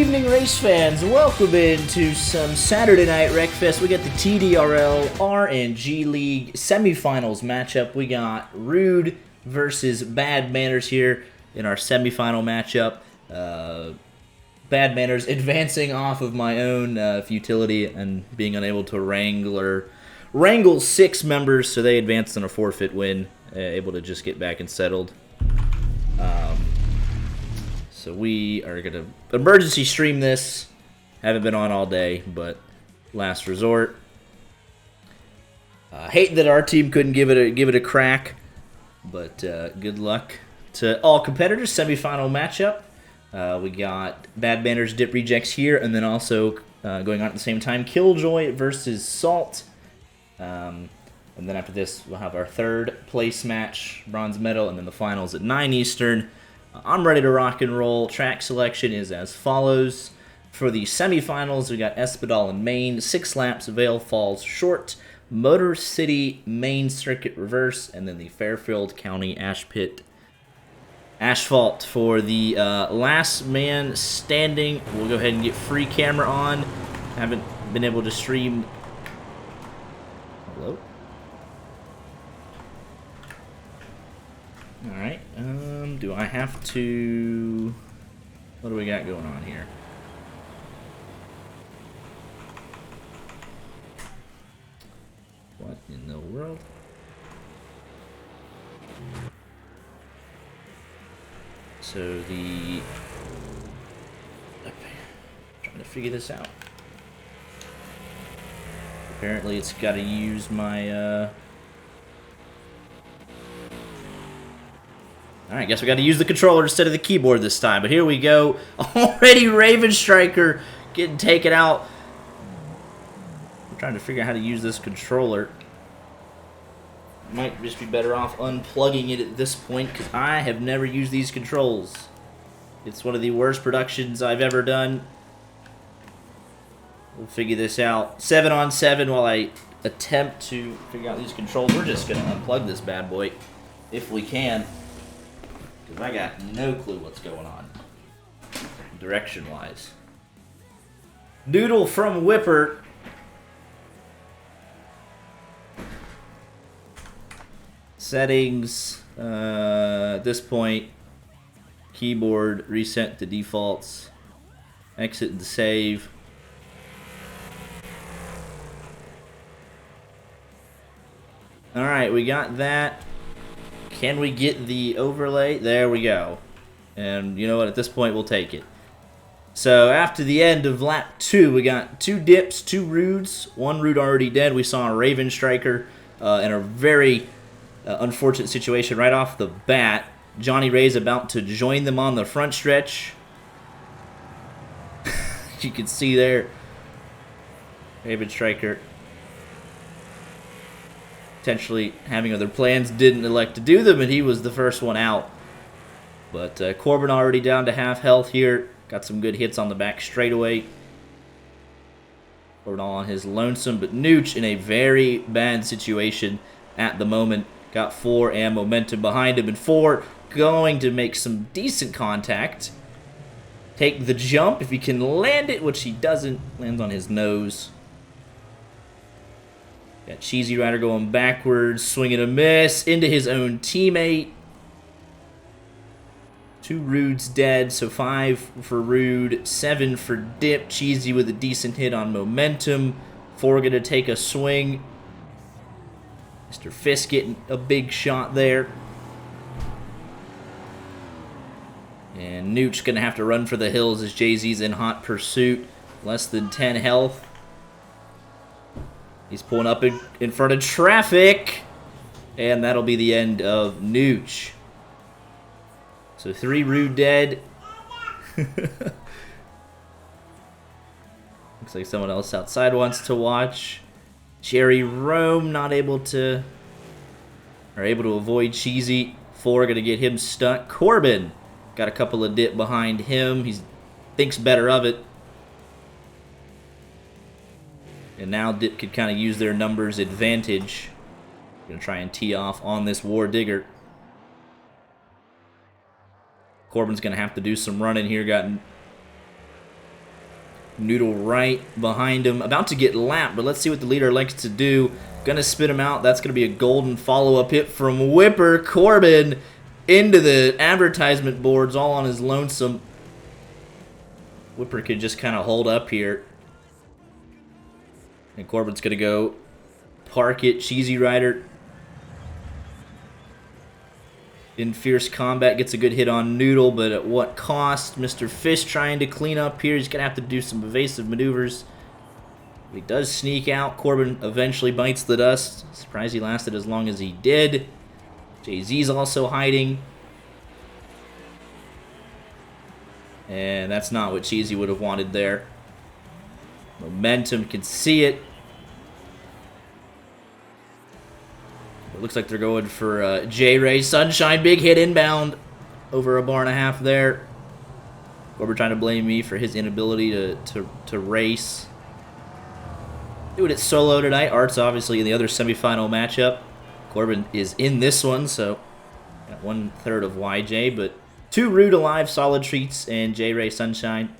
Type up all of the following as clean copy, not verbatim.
evening, race fans. Welcome into some Saturday Night Wreckfest. We got the TDRL RNG League semifinals matchup. We got Rude versus Bad Manners here in our semifinal matchup. Bad Manners advancing off of my own futility and being unable to wrangle 6 members, so they advanced on a forfeit win, able to just get back and settled. So we are going to emergency stream this. Haven't been on all day, but last resort. Hate that our team couldn't give it a crack, but good luck to all competitors. Semifinal matchup. We got Bad Manners Dip Rejects here, and then also going on at the same time, Killjoy versus Salt. And then after this, we'll have our third place match, bronze medal, and then the finals at 9 Eastern. I'm ready to rock and roll. Track selection is as follows. For the semifinals, we got Espadal in Main, 6 laps, Vale Falls Short, Motor City Main Circuit Reverse, and then the Fairfield County Ash Pit Asphalt. For the last man standing, we'll go ahead and get free camera on. Haven't been able to stream. Hello? Alright, do I have to... What do we got going on here? What in the world? So the... Trying to figure this out. Apparently it's got to use my... Alright, guess we got to use the controller instead of the keyboard this time. But here we go. Already Raven Striker getting taken out. I'm trying to figure out how to use this controller. Might just be better off unplugging it at this point, because I have never used these controls. It's one of the worst productions I've ever done. We'll figure this out. 7 on 7 while I attempt to figure out these controls. We're just going to unplug this bad boy if we can. Because I got no clue what's going on, direction-wise. Doodle from Whipper. Settings, at this point, keyboard, reset to defaults, exit and save. Alright, we got that. Can we get the overlay? There we go. And you know what? At this point, we'll take it. So after the end of lap 2, we got 2 dips, 2 Rudes. 1 Rude already dead. We saw a Raven Striker in a very unfortunate situation right off the bat. Johnny Ray's about to join them on the front stretch. You can see there. Raven Striker potentially having other plans, didn't elect to do them, and he was the first one out. But Corbin already down to half health here. Got some good hits on the back straightaway. Corbin all on his lonesome, but Nooch in a very bad situation at the moment. Got 4 and momentum behind him, and 4 going to make some decent contact. Take the jump if he can land it, which he doesn't. Lands on his nose. Got Cheesy Rider going backwards, swinging a miss into his own teammate. 2 Rudes dead, so 5 for Rude, 7 for Dip. Cheesy with a decent hit on momentum. 4 going to take a swing. Mr. Fisk getting a big shot there. And Nooch going to have to run for the hills as Jay-Z's in hot pursuit. Less than 10 health. He's pulling up in front of traffic. And that'll be the end of Nooch. So 3 Rude dead. Looks like someone else outside wants to watch. Jerry Rome not able to... Are able to avoid Cheesy. 4 going to get him stuck. Corbin got a couple of dip behind him. He thinks better of it. And now Dip could kind of use their numbers advantage. Going to try and tee off on this War Digger. Corbin's going to have to do some running here. Got Noodle right behind him. About to get lapped, but let's see what the leader likes to do. Gonna spit him out. That's gonna be a golden follow-up hit from Whipper. Corbin into the advertisement boards all on his lonesome. Whipper could just kind of hold up here. And Corbin's gonna go park it. Cheesy Rider in fierce combat gets a good hit on Noodle, but at what cost? Mr. Fish trying to clean up here. He's going to have to do some evasive maneuvers. He does sneak out. Corbin eventually bites the dust. Surprised he lasted as long as he did. Jay-Z's also hiding. And that's not what Cheesy would have wanted there. Momentum, can see it. It looks like they're going for J-Ray Sunshine. Big hit inbound over a bar and a half there. Corbin trying to blame me for his inability to race. Doing it solo tonight. Art's obviously in the other semifinal matchup. Corbin is in this one, so got 1/3 of YJ, but 2 Rude Alive Solid Treats and J-Ray Sunshine.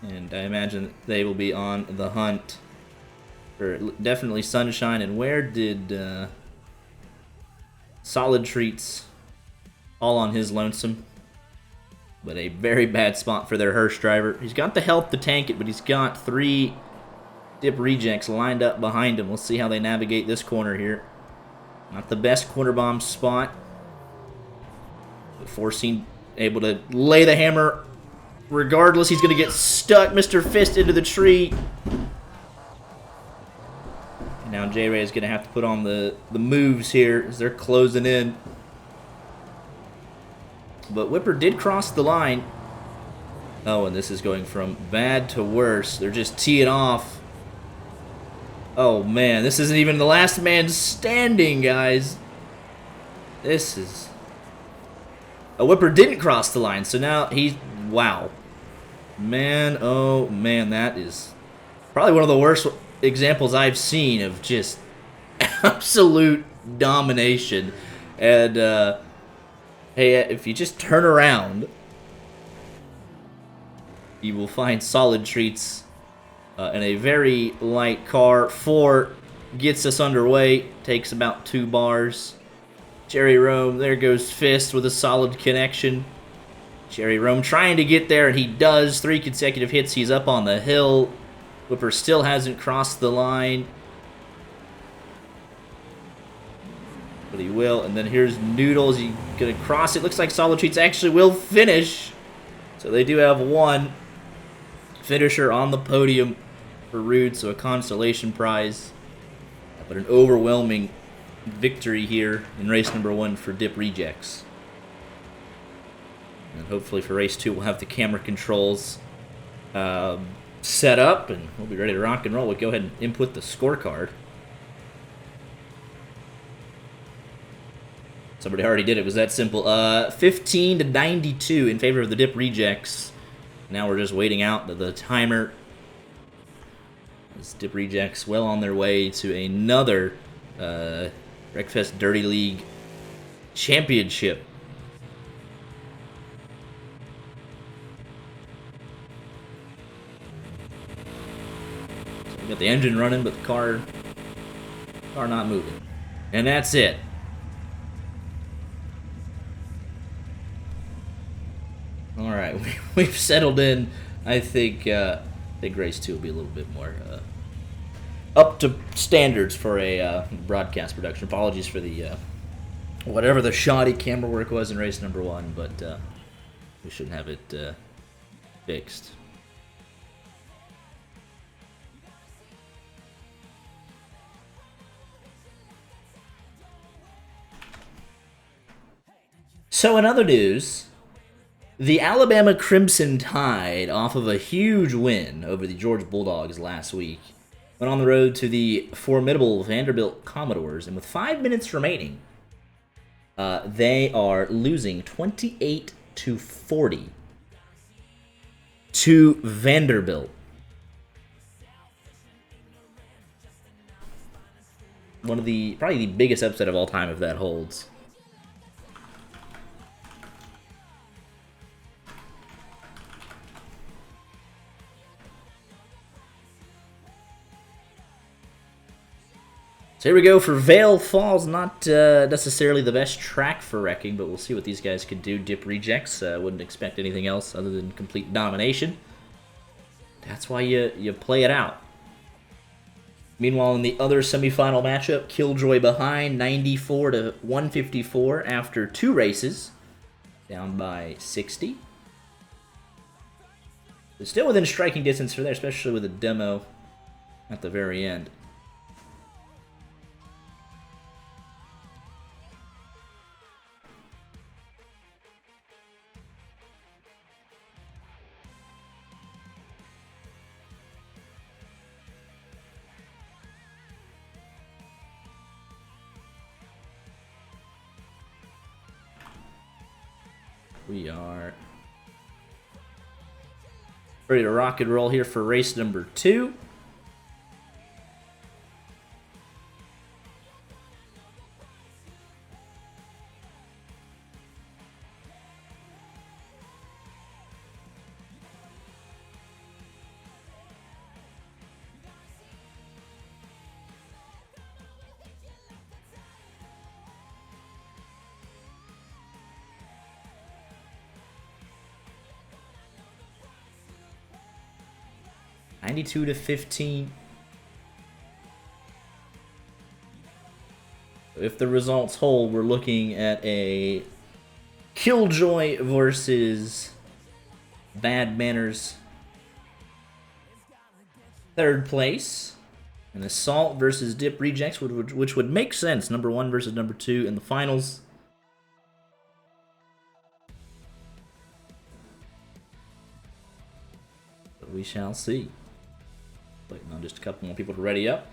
And I imagine they will be on the hunt. Definitely Sunshine. And where did Solid Treats all on his lonesome? But a very bad spot for their Hearst driver. He's got the health to tank it, but he's got 3 Dip rejects lined up behind him. We'll see how they navigate this corner here. Not the best corner bomb spot. But Forcing able to lay the hammer. Regardless, he's going to get stuck. Mr. Fist into the tree. Now J-Ray is going to have to put on the moves here as they're closing in. But Whipper did cross the line. Oh, and this is going from bad to worse. They're just teeing off. Oh, man. This isn't even the last man standing, guys. This is... A Whipper didn't cross the line, so now he's... Wow. Man, oh, man, that is probably one of the worst examples I've seen of just absolute domination. And hey, if you just turn around, you will find Solid Treats in a very light car. 4 gets us underway, takes about 2 bars. Jerry Rome, there goes Fist with a solid connection. Jerry Rome trying to get there, and he does. 3 consecutive hits, he's up on the hill. Whipper still hasn't crossed the line. But he will. And then here's Noodles. He's going to cross it. Looks like Solid Treats actually will finish. So they do have 1 finisher on the podium for Rude. So a consolation prize. But an overwhelming victory here in race number 1 for Dip Rejects. And hopefully for race 2 we'll have the camera controls set up, and we'll be ready to rock and roll. We'll go ahead and input the scorecard. Somebody already did it. It was that simple. 15-92 in favor of the Dip Rejects. Now we're just waiting out the timer. This Dip Rejects well on their way to another Wreckfest Dirty League championship. Got the engine running, but the car not moving. And that's it. All right, we've settled in. I think race 2 will be a little bit more up to standards for a broadcast production. Apologies for the whatever the shoddy camera work was in race number 1, but we shouldn't have it fixed. So in other news, the Alabama Crimson Tide, off of a huge win over the Georgia Bulldogs last week, went on the road to the formidable Vanderbilt Commodores, and with 5 minutes remaining, they are losing 28-40 to Vanderbilt. One of probably the biggest upset of all time if that holds. So here we go for Vale Falls. Not necessarily the best track for wrecking, but we'll see what these guys can do. Dip rejects. Wouldn't expect anything else other than complete domination. That's why you play it out. Meanwhile, in the other semifinal matchup, Killjoy behind 94 to 154 after 2 races. Down by 60. But still within striking distance for there, especially with a demo at the very end. We are ready to rock and roll here for race number 2. $92 to 15. If the results hold, we're looking at a Killjoy versus Bad Manners 3rd place. And Assault versus Dip Rejects, which would make sense. Number 1 versus number 2 in the finals. But we shall see. Waiting on just a couple more people to ready up.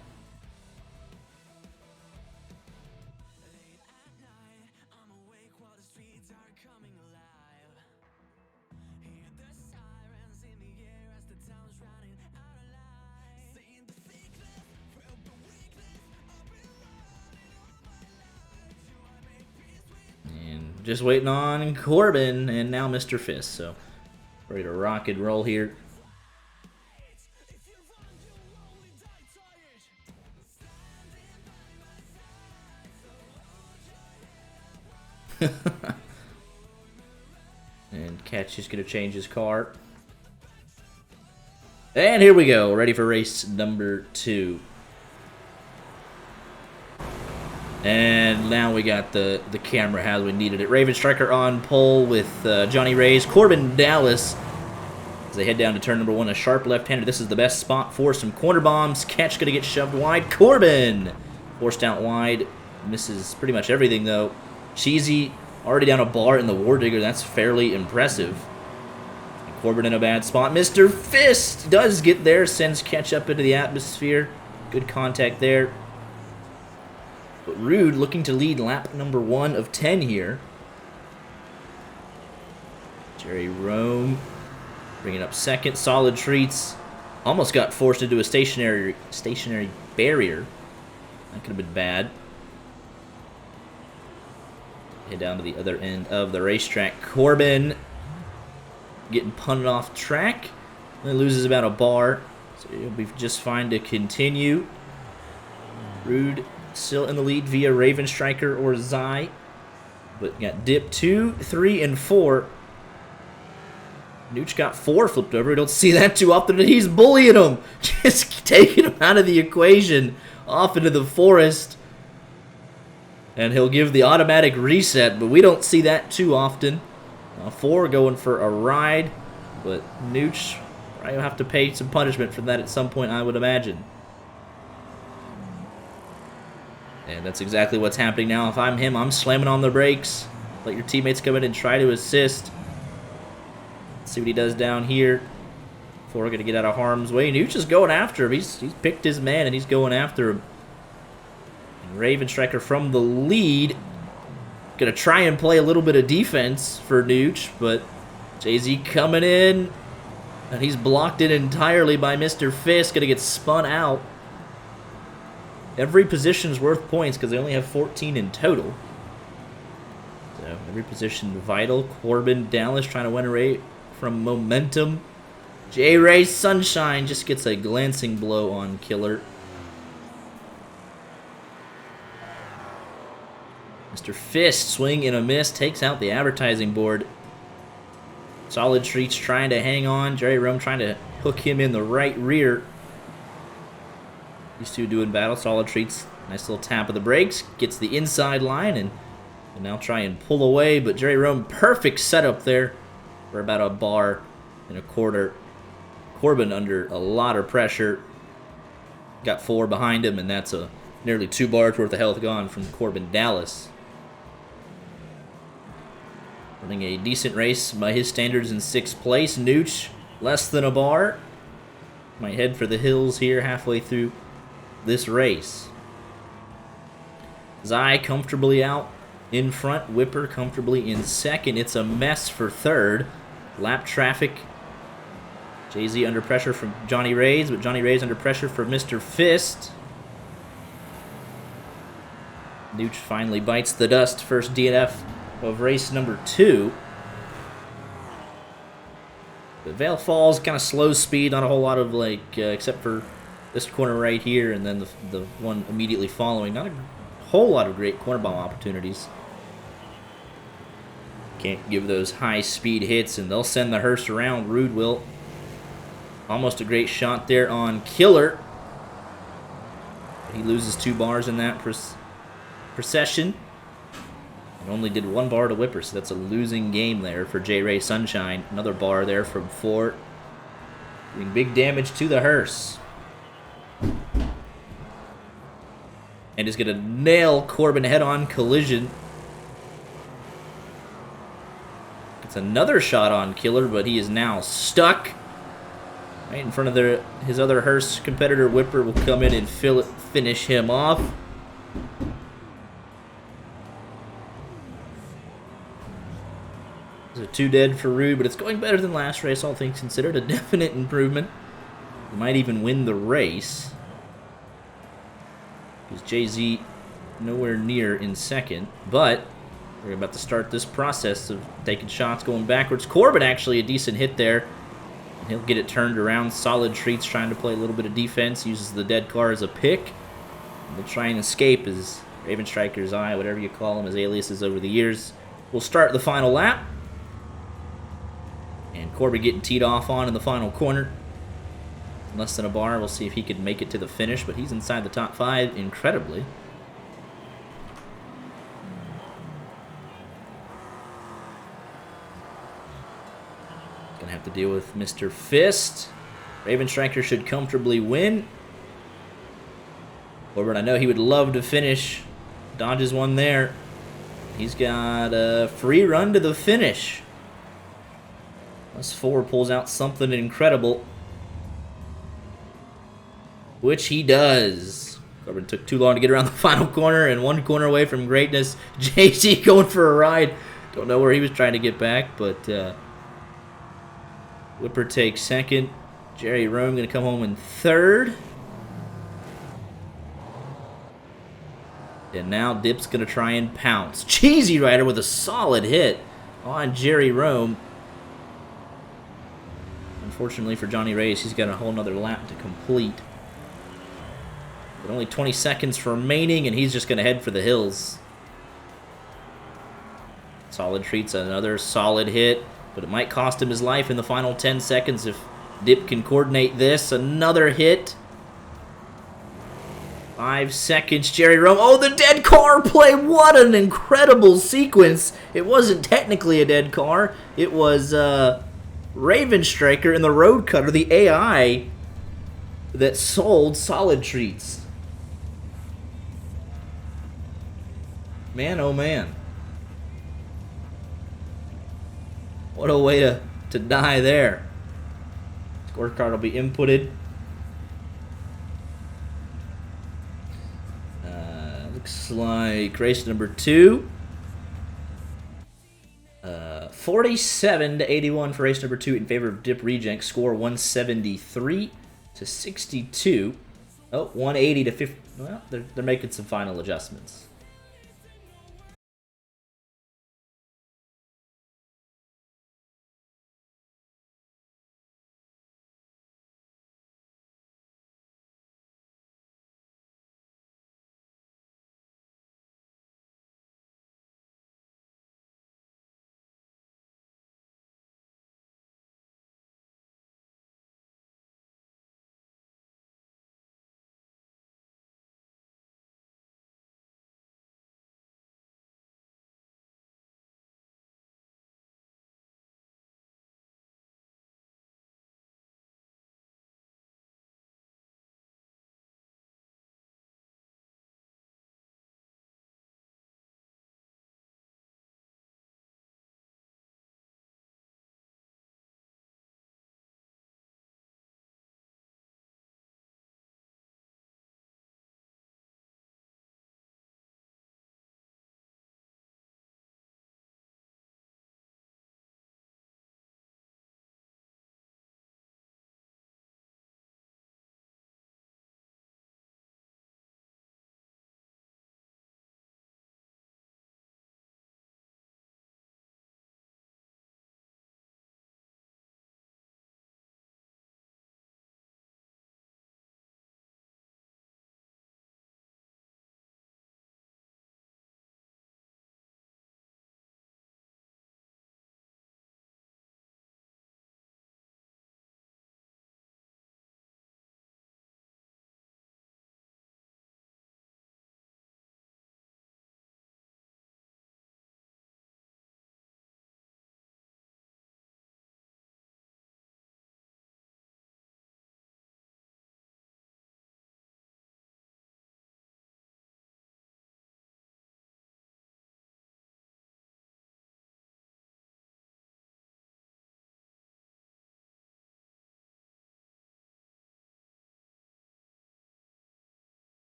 And just waiting on Corbin and now Mr. Fist. So ready to rock and roll here. And Cat's just going to change his car. And here we go. Ready for race number 2. And now we got the camera as we needed it. Raven Striker on pole with Johnny Reyes. Corbin Dallas as they head down to turn number 1. A sharp left-hander. This is the best spot for some corner bombs. Catch going to get shoved wide. Corbin forced out wide. Misses pretty much everything, though. Cheesy already down a bar in the War Digger. That's fairly impressive. And Corbin in a bad spot. Mr. Fist does get there. Sends Catch up into the atmosphere. Good contact there. But Rude looking to lead lap number 1 of 10 here. Jerry Rome bringing up 2nd. Solid Treats almost got forced into a stationary barrier. That could have been bad. Head down to the other end of the racetrack. Corbin getting punted off track. Only loses about a bar. So he'll be just fine to continue. Rude still in the lead via Raven Striker or Zai. But got Dip 2, 3, and 4. Nooch got 4 flipped over. We don't see that too often. And he's bullying him. Just taking him out of the equation. Off into the forest. And he'll give the automatic reset, but we don't see that too often. 4 going for a ride, but Nooch probably will have to pay some punishment for that at some point, I would imagine. And that's exactly what's happening now. If I'm him, I'm slamming on the brakes. Let your teammates come in and try to assist. Let's see what he does down here. 4 going to get out of harm's way. Nooch is going after him. He's picked his man, and he's going after him. Raven Striker from the lead. Gonna try and play a little bit of defense for Nooch, but Jay-Z coming in. And he's blocked in entirely by Mr. Fist. Gonna get spun out. Every position's worth points because they only have 14 in total. So every position vital. Corbin Dallas trying to win away from momentum. J-Ray Sunshine just gets a glancing blow on Killer. Mr. Fist, swing and a miss, takes out the advertising board. Solid Streets trying to hang on. Jerry Rome trying to hook him in the right rear. These two doing battle. Solid Streets, nice little tap of the brakes. Gets the inside line and now try and pull away. But Jerry Rome, perfect setup there for about a bar and a quarter. Corbin under a lot of pressure. Got 4 behind him, and that's a nearly 2 bars worth of health gone from Corbin Dallas. Running a decent race by his standards in 6th place. Nooch, less than a bar. Might head for the hills here halfway through this race. Zai comfortably out in front. Whipper comfortably in 2nd. It's a mess for 3rd. Lap traffic. Jay-Z under pressure from Johnny Rays, but Johnny Rays under pressure for Mr. Fist. Nooch finally bites the dust. First DNF of race number 2. But Vale Falls kind of slow speed, not a whole lot of except for this corner right here and then the one immediately following. Not a whole lot of great corner bomb opportunities. Can't give those high speed hits, and they'll send the hearse around. Rude will. Almost a great shot there on Killer. He loses 2 bars in that procession. And only did 1 bar to Whipper, so that's a losing game there for J. Ray Sunshine. Another bar there from Fort. Doing big damage to the hearse. And is going to nail Corbin head-on collision. It's another shot on Killer, but he is now stuck. Right in front of his other hearse competitor. Whipper will come in and finish him off. There's a 2 dead for Rude, but it's going better than last race, all things considered. A definite improvement. He might even win the race. Because Jay-Z nowhere near in 2nd. But we're about to start this process of taking shots going backwards. Corbin actually a decent hit there. He'll get it turned around. Solid Streets trying to play a little bit of defense. Uses the dead car as a pick. We'll try and escape as Raven Striker's Eye, whatever you call him, his aliases over the years. We'll start the final lap. And Corbin getting teed off on in the final corner. Less than a bar. We'll see if he can make it to the finish, but he's inside the top 5 incredibly. Gonna have to deal with Mr. Fist. Raven Striker should comfortably win. Corbin, I know he would love to finish. Dodges one there. He's got a free run to the finish. +4 pulls out something incredible. Which he does. Corbin took too long to get around the final corner and 1 corner away from greatness. JC going for a ride. Don't know where he was trying to get back, but Whipper takes 2nd. Jerry Rome going to come home in 3rd. And now Dip's going to try and pounce. Cheesy Rider with a solid hit on Jerry Rome. Unfortunately for Johnny Reyes, he's got a whole nother lap to complete. But only 20 seconds remaining, and he's just going to head for the hills. Solid Treats another solid hit, but it might cost him his life in the final 10 seconds if Dip can coordinate this. Another hit. 5 seconds, Jerry Rome. Oh, the dead car play. What an incredible sequence. It wasn't technically a dead car. It was Raven Striker and the Road Cutter, the AI that sold Solid Treats. Man, oh man. What a way to die there. Scorecard will be inputted. Looks like race number 2. 47-81 for race number 2 in favor of Dip Reject. Score 173-62. Oh, 180 to 50. Well, they're making some final adjustments.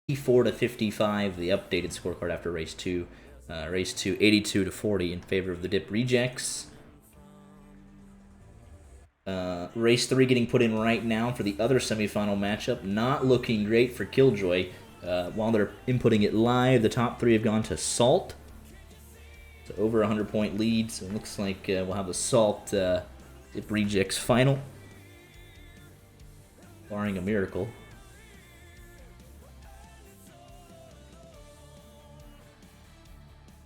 54 to 55, the updated scorecard after race 2. Race 2, 82 to 40 in favor of the Dip Rejects. Race 3 getting put in right now for the other semifinal matchup. Not looking great for Killjoy. While they're inputting it live, the top 3 have gone to Salt. So over 100-point lead, so it looks like we'll have a Salt Dip Rejects final. Barring a miracle.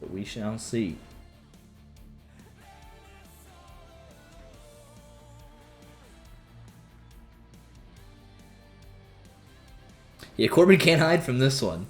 But we shall see. Yeah, Corbin can't hide from this one.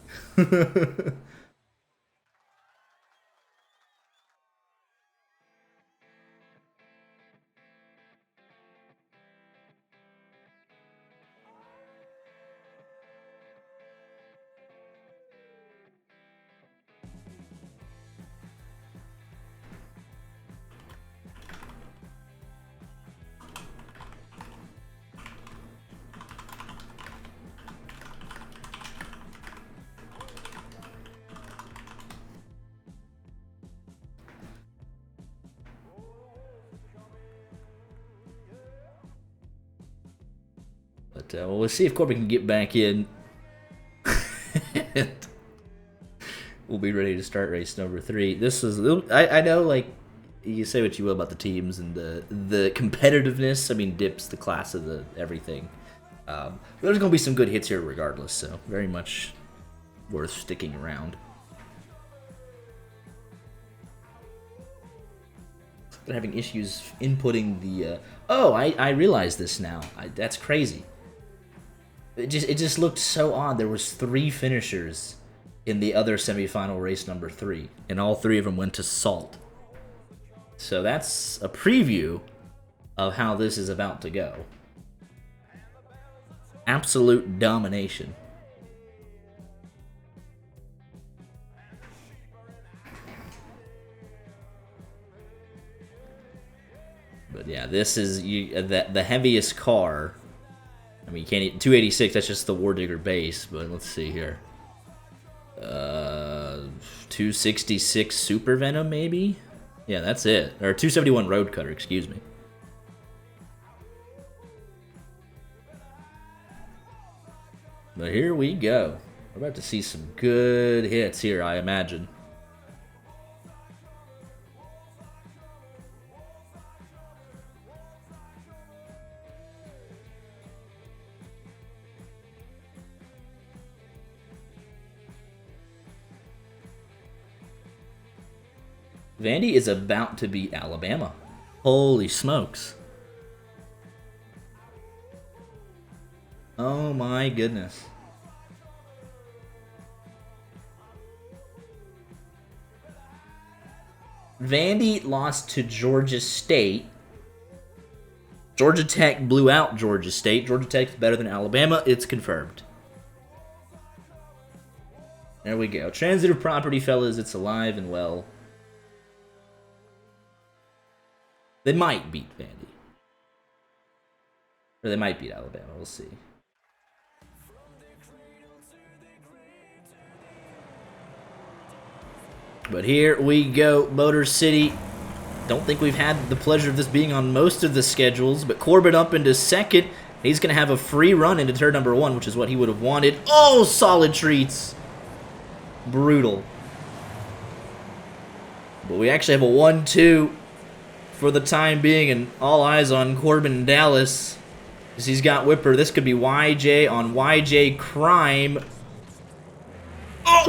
But well, we'll see if Corbin can get back in. We'll be ready to start race number 3. This is, I know, like, you say what you will about the teams and the competitiveness. I mean, Dip's the class of the everything. There's going to be some good hits here regardless, so very much worth sticking around. They're having issues inputting the... oh, I realize this now. That's crazy. It just looked so odd. There was 3 finishers in the other semifinal race number 3, and all 3 of them went to Salt. So that's a preview of how this is about to go. Absolute domination. But yeah, this is the heaviest car. I mean, you can't 286. That's just the War Digger base. But let's see here. 266 Super Venom, maybe. Yeah, that's it. Or 271 Road Cutter. Excuse me. But here we go. We're about to see some good hits here, I imagine. Vandy is about to beat Alabama. Holy smokes. Oh my goodness. Vandy lost to Georgia State. Georgia Tech blew out Georgia State. Georgia Tech's better than Alabama. It's confirmed. There we go. Transitive property, fellas. It's alive and well. They might beat Vandy. Or they might beat Alabama. We'll see. But here we go, Motor City. Don't think we've had the pleasure of this being on most of the schedules, but Corbin up into second. He's going to have a free run into turn number 1, which is what he would have wanted. Oh, solid treats. Brutal. But we actually have a 1-2 for the time being, and all eyes on Corbin and Dallas. Because he's got Whipper. This could be YJ on YJ Crime. Oh!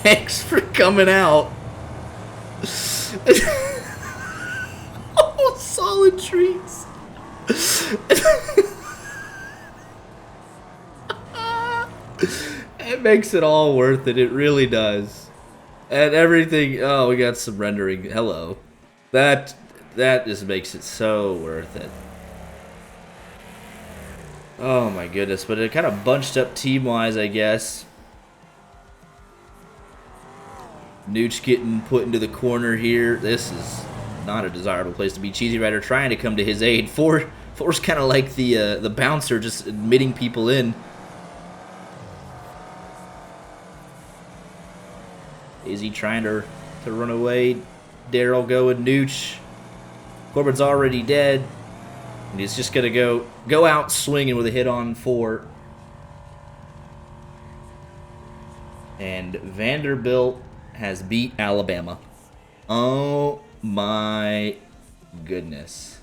Thanks for coming out. Oh, solid treats. It makes it all worth it. It really does. And everything. Oh, we got some rendering. Hello. That just makes it so worth it. Oh my goodness. But it kind of bunched up team-wise, I guess. Nooch getting put into the corner here. This is not a desirable place to be. Cheesy Rider trying to come to his aid. Four's kind of like the bouncer, just admitting people in. Is he trying to run away? Daryl going Nooch. Corbin's already dead. And he's just going to go out swinging with a hit on 4. And Vanderbilt has beat Alabama. Oh my goodness.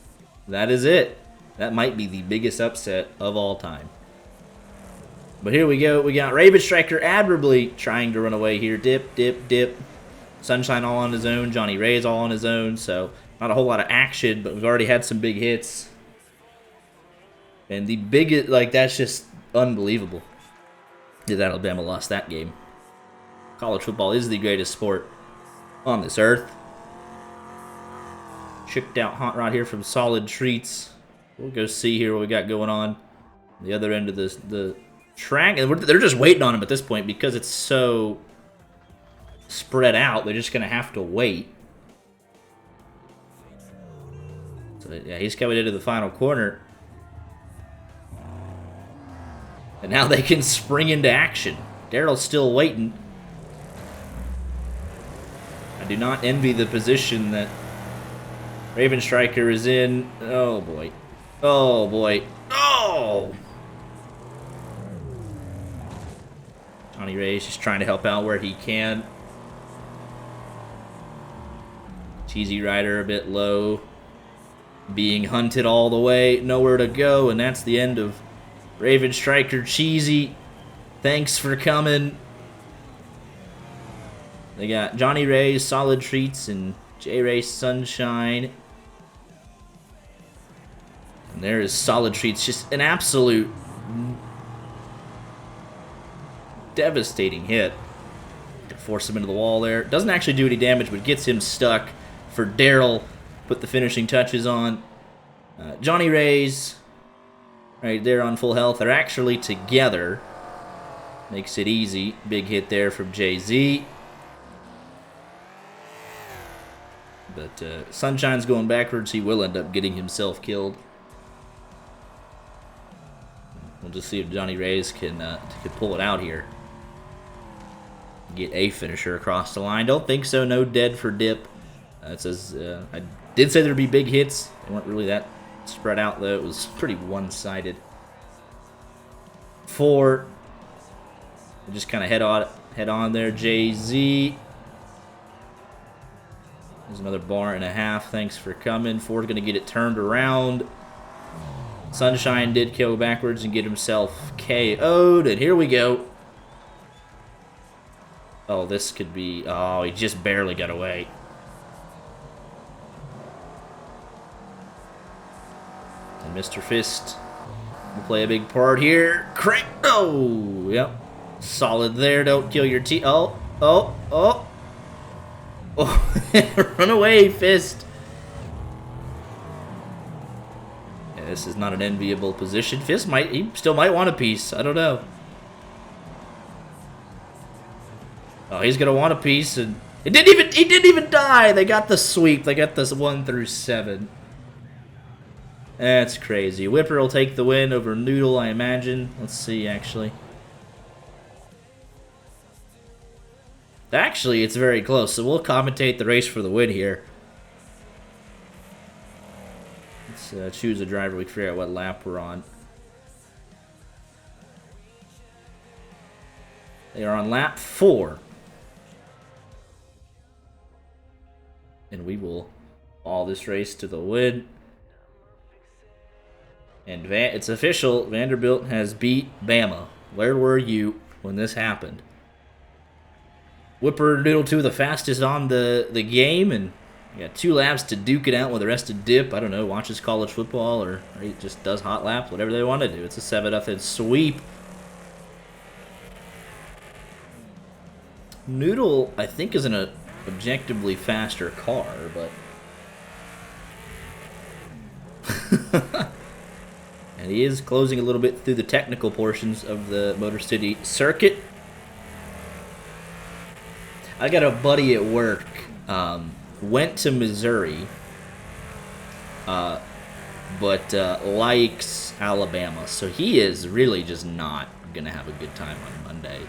That is it. That might be the biggest upset of all time. But here we go. We got Raven Striker admirably trying to run away here. Dip, dip, dip. Sunshine all on his own. Johnny Ray's all on his own. So not a whole lot of action, but we've already had some big hits. And the biggest, like, that's just unbelievable that Alabama lost that game. College football is the greatest sport on this earth. Chicked out Hot Rod here from Solid Treats. We'll go see here what we got going on the other end of the track. And they're just waiting on him at this point because it's so spread out. They're just going to have to wait. So, yeah, he's coming into the final corner. And now they can spring into action. Daryl's still waiting. I do not envy the position that Raven Striker is in. Oh, boy. Oh, boy. Oh! Johnny Ray's just trying to help out where he can. Cheesy Rider a bit low. Being hunted all the way. Nowhere to go, and that's the end of Raven Striker. Cheesy, thanks for coming. They got Johnny Ray's Solid Treats and J Ray's Sunshine. And there is Solid Treats, just an absolute devastating hit. Force him into the wall there. Doesn't actually do any damage, but gets him stuck for Daryl. Put the finishing touches on. Johnny Ray's right there on full health. They're actually together. Makes it easy. Big hit there from Jay-Z. But Sunshine's going backwards. He will end up getting himself killed. We'll just see if Johnny Ray's can pull it out here. Get a finisher across the line. Don't think so. No dead for Dip. It says I did say there'd be big hits. They weren't really that spread out, though. It was pretty one-sided. 4. Just kind of head on there. Jay-Z. There's another bar and a half. Thanks for coming. 4's going to get it turned around. Sunshine did go backwards and get himself KO'd. And here we go. Oh, this could be... Oh, he just barely got away. And Mr. Fist will play a big part here. Crank! Oh, yep. Solid there. Don't kill your team. Oh. Oh. Run away, Fist. Yeah, this is not an enviable position. Fist he still might want a piece. I don't know. Oh, he's gonna want a piece, and he didn't even die. They got the sweep. They got this 1 through 7. That's crazy. Whipper will take the win over Noodle, I imagine. Let's see, actually. Actually, it's very close, so we'll commentate the race for the win here. Let's choose a driver. We can figure out what lap we're on. They are on lap 4. And we will all this race to the win. And it's official. Vanderbilt has beat Bama. Where were you when this happened? Whipper Noodle 2 the fastest on the game, and you got 2 laps to duke it out with the rest of Dip. I don't know, watches college football or he just does hot lap, whatever they want to do. It's a 7-0 sweep. Noodle, I think, is in a objectively faster car, but and he is closing a little bit through the technical portions of the Motor City circuit. I got a buddy at work, went to Missouri but likes Alabama. So he is really just not going to have a good time on Monday.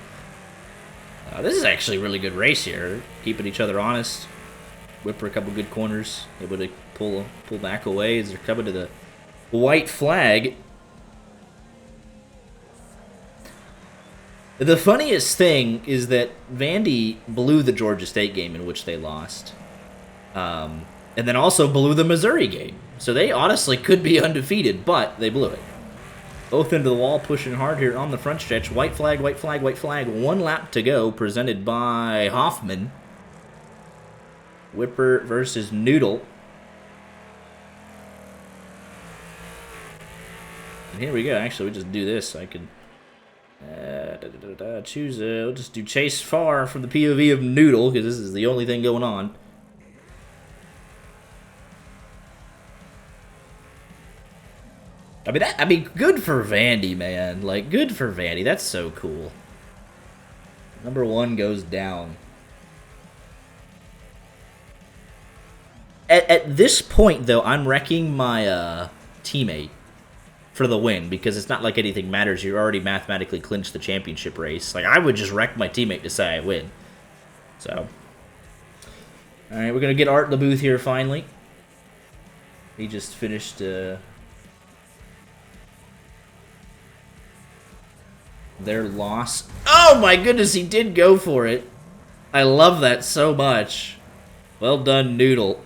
This is actually a really good race here. Keeping each other honest. Whipper a couple good corners. Able to pull back away as they're coming to the white flag. The funniest thing is that Vandy blew the Georgia State game in which they lost. And then also blew the Missouri game. So they honestly could be undefeated, but they blew it. Both into the wall, pushing hard here on the front stretch. White flag, white flag, white flag. 1 lap to go, presented by Hoffman. Whipper versus Noodle. And here we go. Actually, we just do this. So I can choose. We'll just do chase far from the POV of Noodle, because this is the only thing going on. I mean, good for Vandy, man. Like, good for Vandy. That's so cool. Number 1 goes down. At this point, though, I'm wrecking my teammate for the win, because it's not like anything matters. You already mathematically clinched the championship race. Like, I would just wreck my teammate to say I win. So, all right, we're gonna get Art in the booth here finally. He just finished their loss. Oh my goodness, he did go for it. I love that so much. Well done, Noodle.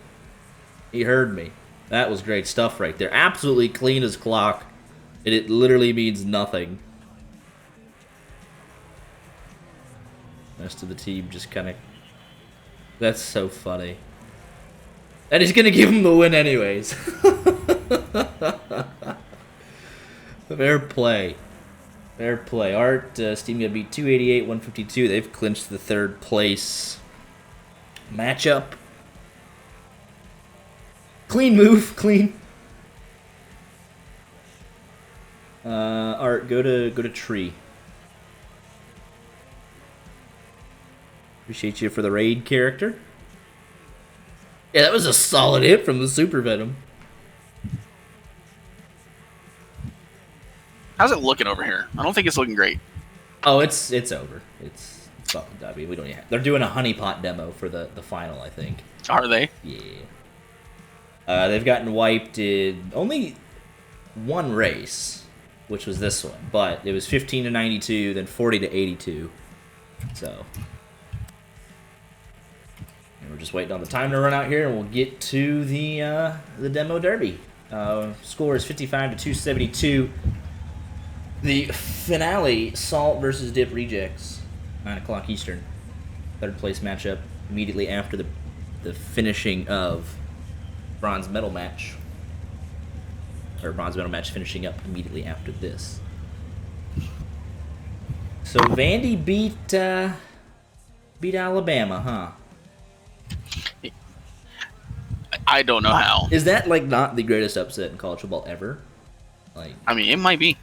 He heard me. That was great stuff right there. Absolutely clean as clock. And it literally means nothing. The rest of the team just kind of... That's so funny. And he's going to give him the win anyways. Fair play. Fair play. Art, Steam going to beat 288, 152. They've clinched the 3rd place matchup. Clean move, clean. Art, go to tree. Appreciate you for the raid character. Yeah, that was a solid hit from the Super Venom. How's it looking over here? I don't think it's looking great. Oh, it's over. It's fucking W. We don't even have, they're doing a honeypot demo for the final, I think. Are they? Yeah. They've gotten wiped in only 1 race, which was this one, but it was 15 to 92, then 40 to 82. So, and we're just waiting on the time to run out here, and we'll get to the demo derby. Score is 55 to 272. The finale: Salt versus Dip Rejects, 9 o'clock Eastern. 3rd place matchup immediately after the finishing of bronze medal match, or bronze medal match finishing up immediately after this. So Vandy beat Alabama, huh? I don't know how. Is that like not the greatest upset in college football ever? Like, I mean, it might be.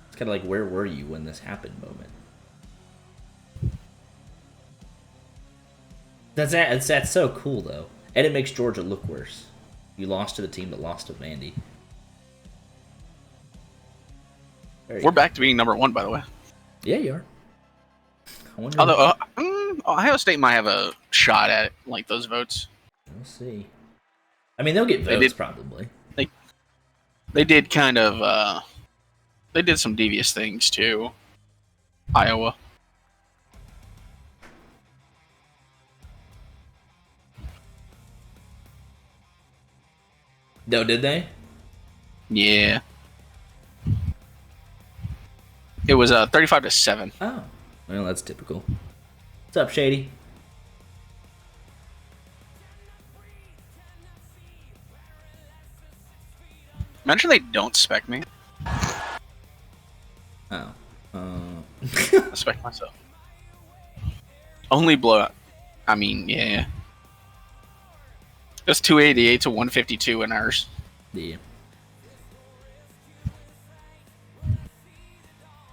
It's kind of like, where were you when this happened moment. That's so cool though. And it makes Georgia look worse. You lost to the team that lost to Vandy. We're back to being number 1, by the way. Yeah, you are. Although Ohio State might have a shot at it, like those votes. We'll see. I mean, they'll get votes probably. They did kind of. They did some devious things too. Iowa. No, did they? Yeah. It was 35 to 7. Oh, well, that's typical. What's up, Shady? Imagine they don't spec me. Oh. I spec myself. Only blowout. I mean, yeah. Just 288 to 152 in ours. Yeah.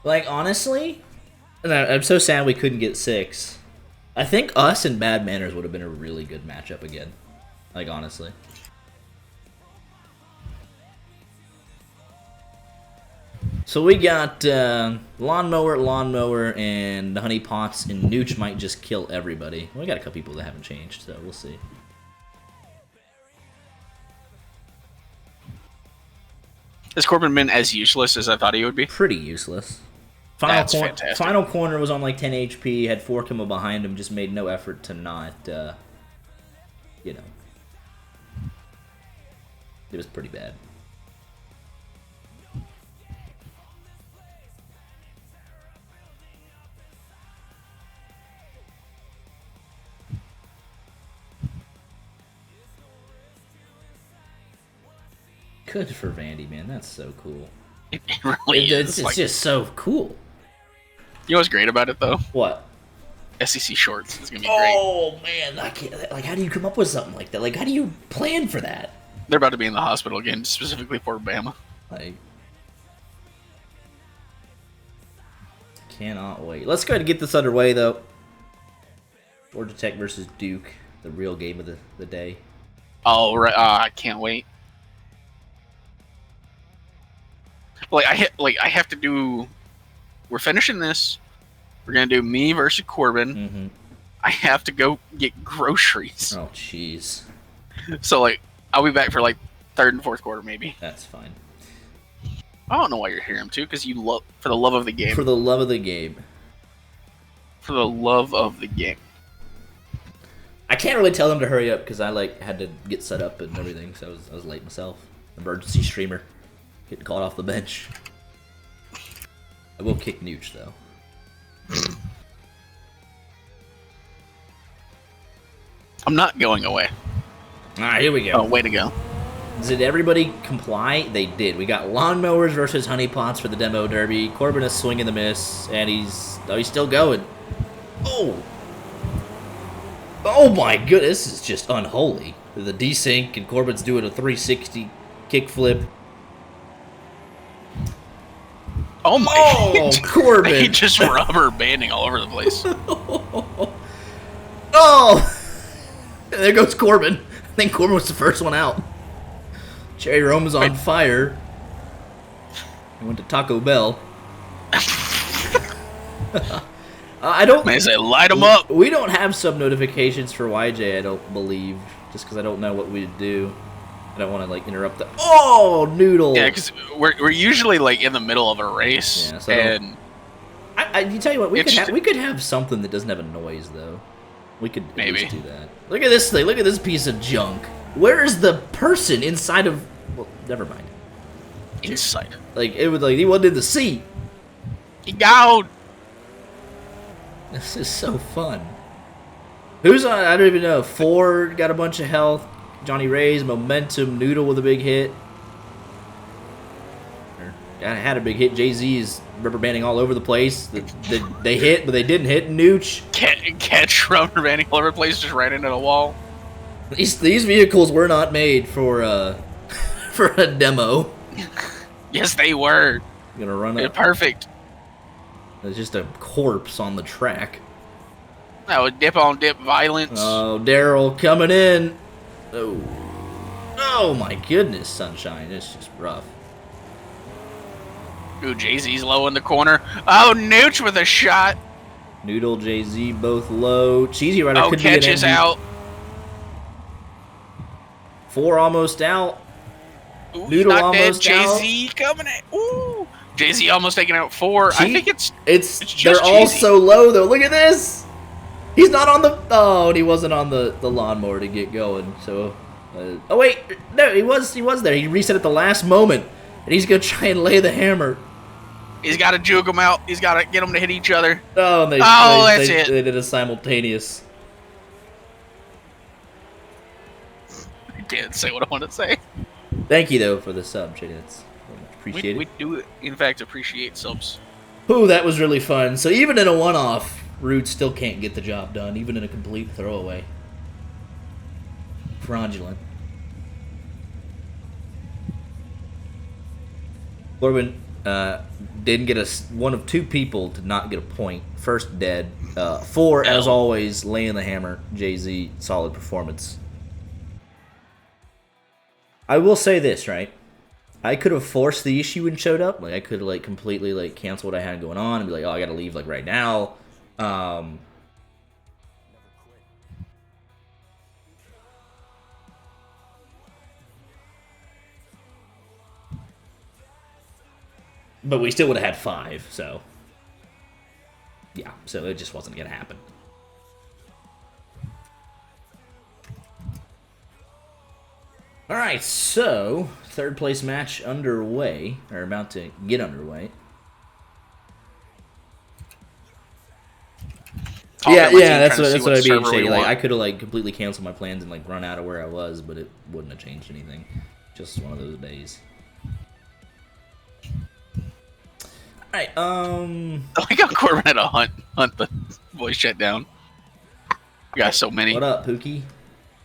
Like, honestly, and I'm so sad we couldn't get 6. I think us and Bad Manners would have been a really good matchup again. Like, honestly. So we got lawnmower, and the honey pots, and Nooch might just kill everybody. We got a couple people that haven't changed, so we'll see. Has Corbin been as useless as I thought he would be? Pretty useless. That's fantastic. Final corner was on like 10 HP, had 4 coming behind him, just made no effort to not, you know. It was pretty bad. Good for Vandy, man. That's so cool. It really is. It's just so cool. You know what's great about it, though? What? SEC shorts is gonna be great. Oh man, I can't. Like, how do you come up with something like that? Like, how do you plan for that? They're about to be in the hospital again, specifically for Bama. Like, cannot wait. Let's go ahead and get this underway, though. Georgia Tech versus Duke, the real game of the day. Oh, right. I can't wait. I have to do. We're finishing this. We're gonna do me versus Corbin. Mm-hmm. I have to go get groceries. Oh, jeez. So I'll be back for third and fourth quarter, maybe. That's fine. I don't know why you're here, him too, because you love for the love of the game. For the love of the game. For the love of the game. I can't really tell them to hurry up because I had to get set up and everything, so I was late myself. Emergency streamer, getting called off the bench. I will kick Nooch though. I'm not going away. All right, here we go. Oh, way to go. Did everybody comply? They did. We got lawnmowers versus honeypots for the demo derby. Corbin is swinging the miss, and he's still going. Oh my goodness, this is just unholy. The desync, and Corbin's doing a 360 kickflip. Oh my! Oh, Corbin! He just rubber banding all over the place. Oh! There goes Corbin. I think Corbin was the first one out. Cherry Rome is on fire. He went to Taco Bell. I don't. They say light them up. We don't have sub notifications for YJ. I don't believe, just because I don't know what we'd do. I don't want to interrupt the. Oh, noodle. Yeah, because we're usually in the middle of a race, yeah, so and you tell you what, we could have something that doesn't have a noise though. We could maybe do that. Look at this thing. Look at this piece of junk. Where is the person inside of? Well, never mind. Inside. It was he wasn't in the seat. He got. This is so fun. Who's on? I don't even know. Ford got a bunch of health. Johnny Ray's momentum. Noodle with a big hit. I had a big hit. Jay-Z is rubber banding all over the place. They hit, but they didn't hit. Nooch. Catch rubber banding all over the place, just right into the wall. These vehicles were not made for for a demo. Yes, they were. Gonna run They're up. perfect. There's just a corpse on the track. That was dip on dip violence. Oh, Daryl coming in. Oh my goodness, Sunshine. It's just rough. Ooh, Jay-Z's low in the corner. Oh, Nooch with a shot. Noodle, Jay-Z both low. Cheesy Rider could be an catches MV. out. 4 almost out. Ooh, Noodle not almost dead. out. Jay-Z coming in. Ooh. Jay-Z almost taking out 4. I think it's just they're all Cheesy. so low though. Look at this. He's not on the. Oh, and he wasn't on the lawnmower to get going. So, oh wait, no, he was there. He reset at the last moment, and he's gonna try and lay the hammer. He's got to juke them out. He's got to get them to hit each other. Oh, and that's it. They did a simultaneous. I can't say what I want to say. Thank you though for the sub, Jay. That's appreciate We it. do, in fact, appreciate subs. Ooh, that was really fun. So even in a one-off, Rude still can't get the job done, even in a complete throwaway. Fraudulent. Corbin didn't get one of 2 people did not get a point. First dead. 4, as always, laying the hammer. Jay-Z, solid performance. I will say this, right? I could have forced the issue and showed up. Like I could have like completely like cancel what I had going on and be like, oh, I gotta leave like right now. But we still would have had 5, so yeah, so it just wasn't gonna happen. All right, so third place match underway, or about to get underway. Yeah, that's what I'd be saying. Like I could have like completely canceled my plans and like run out of where I was, but it wouldn't have changed anything. Just one of those days. All right. I got Corbin at a hunt the voice chat down. We got so many. What up, Pookie?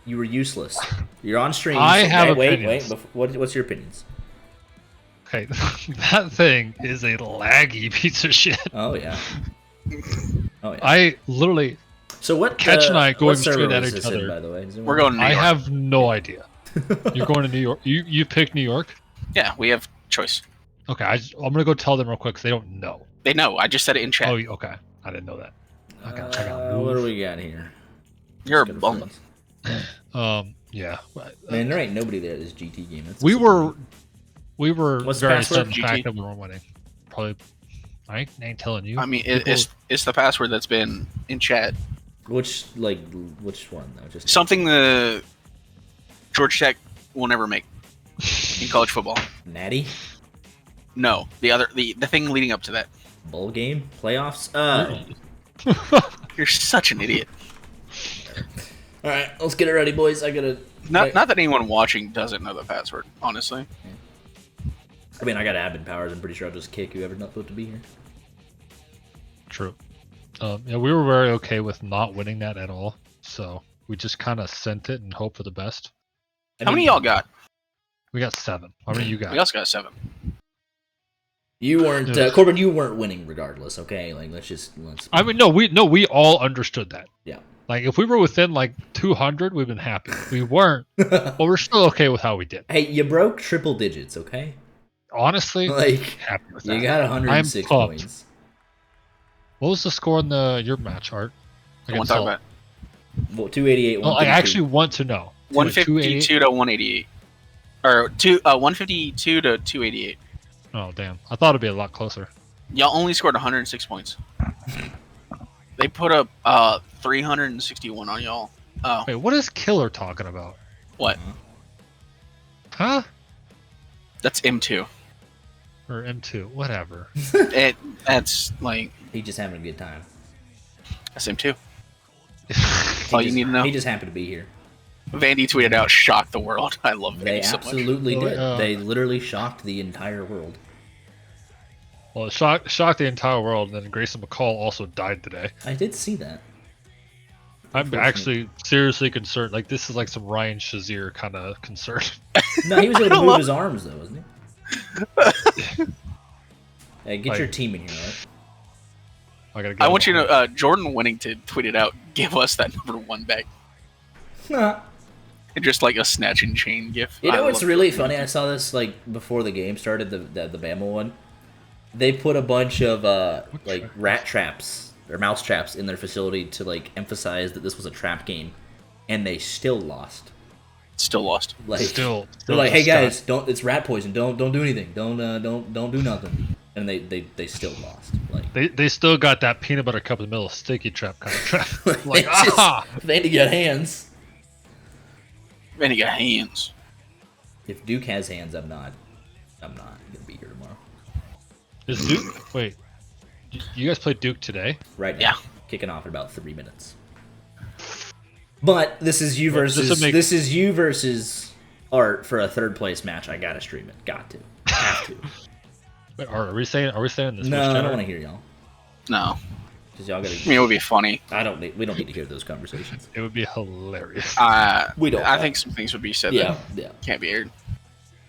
You were useless. You're on stream. I have opinions. What's your opinions? Okay, that thing is a laggy piece of shit. Oh yeah. Oh yeah. I literally. So what? Catch and I going straight at each other. other. By the way, we're going to New York. I have no idea. You're going to New York. You picked New York. Yeah, we have choice. Okay, I'm gonna go tell them real quick because they don't know. They know. I just said it in chat. Oh, okay. I didn't know that. What do we got here? You're a bum. Yeah. Man, there ain't nobody there at this GT game. We were What's very the certain password? fact that we weren't winning. Probably. I ain't telling you. I mean, it's the password that's been in chat. Which one though? Just something the Georgia Tech will never make in college football. Natty? No, the thing leading up to that. Bowl game? Playoffs? You're such an idiot. All right, let's get it ready, boys. I gotta. Not that anyone watching doesn't know the password, honestly. I mean, I got admin powers. I'm pretty sure I'll just kick whoever's not supposed to be here. True. Yeah, we were very okay with not winning that at all, so we just kind of sent it and hope for the best. How many y'all got? We got 7. How many you got? We also got 7. You weren't Corbin. You weren't winning regardless. Okay, like let's. I mean, we all understood that. Yeah. Like if we were within like 200, we've been happy. We weren't, but we're still okay with how we did. Hey, you broke triple digits. Okay. Honestly, like happy with that. You got 106 points. What was the score in your match, Art? I want to talk about. Well, 288. Well, I actually want to know. 152 to 188, or 152 to 288. Oh damn! I thought it'd be a lot closer. Y'all only scored 106 points. They put up 361 on y'all. Oh. Wait, what is Killer talking about? What? Huh? That's M2. Or M2, whatever. That's like... He just having a good time. That's M2. All you need to know. He just happened to be here. Vandy tweeted out, shocked the world. I love Vandy They so much. absolutely did. They literally shocked the entire world. Well, it shocked the entire world, and then Grayson McCall also died today. I did see that. I'm actually seriously concerned. Like, this is like some Ryan Shazier kind of concern. No, he was able to move his arms, though, wasn't he? Hey, get your team in here, right? I want you to know, Jordan Winnington tweeted out, give us that #1 back. Nah. And just like a snatch and chain gif. You know what's really funny? I saw this like before the game started, the Bama one. They put a bunch of like rat traps or mouse traps in their facility to like emphasize that this was a trap game, and they still lost. Still lost. Like still they're like, hey guys, don't. It's rat poison. Don't do anything. Don't do nothing. And they still lost. Like they still got that peanut butter cup in the middle, sticky trap kind of trap. Like Vandy got hands. Vandy got hands. If Duke has hands, I'm not gonna be here tomorrow. Is Duke? Wait, you guys played Duke today? Right now. Yeah. Kicking off in about 3 minutes. But this is you versus Art for a third place match. I gotta stream it. Got to. Have to. Wait, are we saying this? No, I don't want to hear y'all. No. Because y'all gotta. I mean, it would be funny. We don't need to hear those conversations. It would be hilarious. We don't. I think some things would be said that can't be aired.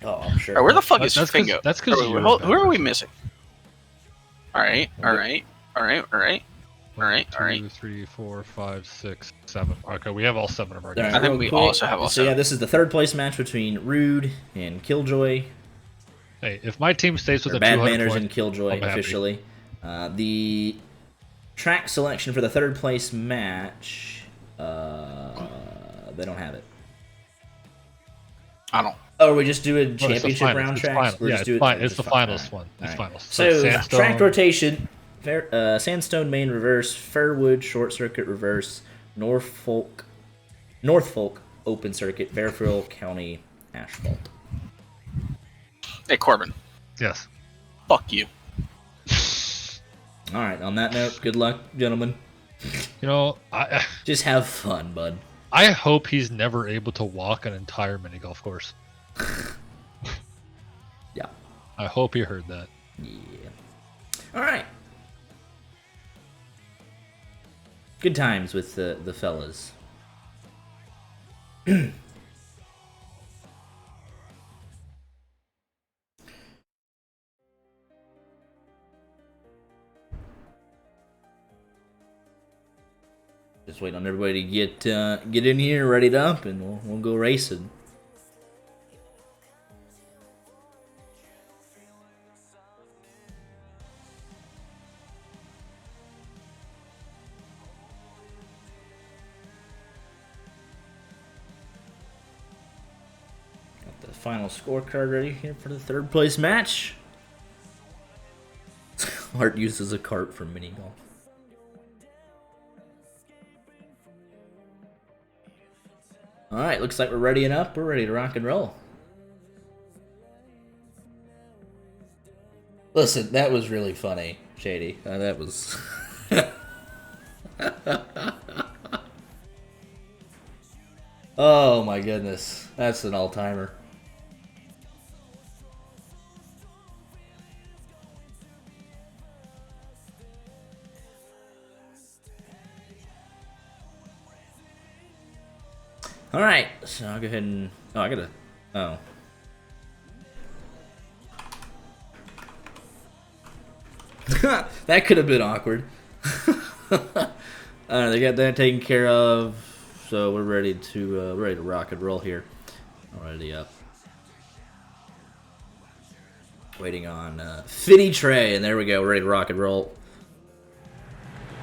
Oh, I'm sure. Right, where the fuck is that's Fingo? That's because who are we missing? All right. 2, 3, 4, 5, 6, 7. Okay, we have all 7 of our guys. I think we also have all 7. So yeah, this is the third place match between Rude and Killjoy. Hey, if my team stays with Or a Bad 200 Manners point, and Killjoy I'm happy. officially. The track selection for the third place match. They don't have it. I don't. Oh, we just doing Oh, it's the championship finals. round It's tracks? final. We're Yeah, just it's, doing, it's the finals one. It's Alright. finals. So, Sandstone, track rotation. Sandstone main reverse, Fairwood short circuit reverse, Norfolk open circuit, Fairfield County asphalt. Hey, Corbin. Yes. Fuck you. All right. On that note, good luck, gentlemen. You know, I Just have fun, bud. I hope he's never able to walk an entire mini golf course. Yeah. I hope he heard that. Yeah. All right. Good times with the fellas. Just waiting on everybody to get in here, ready up, and we'll go racing. Got the final scorecard ready here for the third place match. Art uses a cart for mini golf. Alright, looks like we're ready and up. We're ready to rock and roll. Listen, that was really funny, Shady. That was... Oh my goodness. That's an all-timer. Alright, so I'll go ahead and... Oh, I gotta... Oh. That could have been awkward. They got that taken care of, so we're ready to rock and roll here. Already up. Waiting on Fitty Trey, and there we go. We're ready to rock and roll.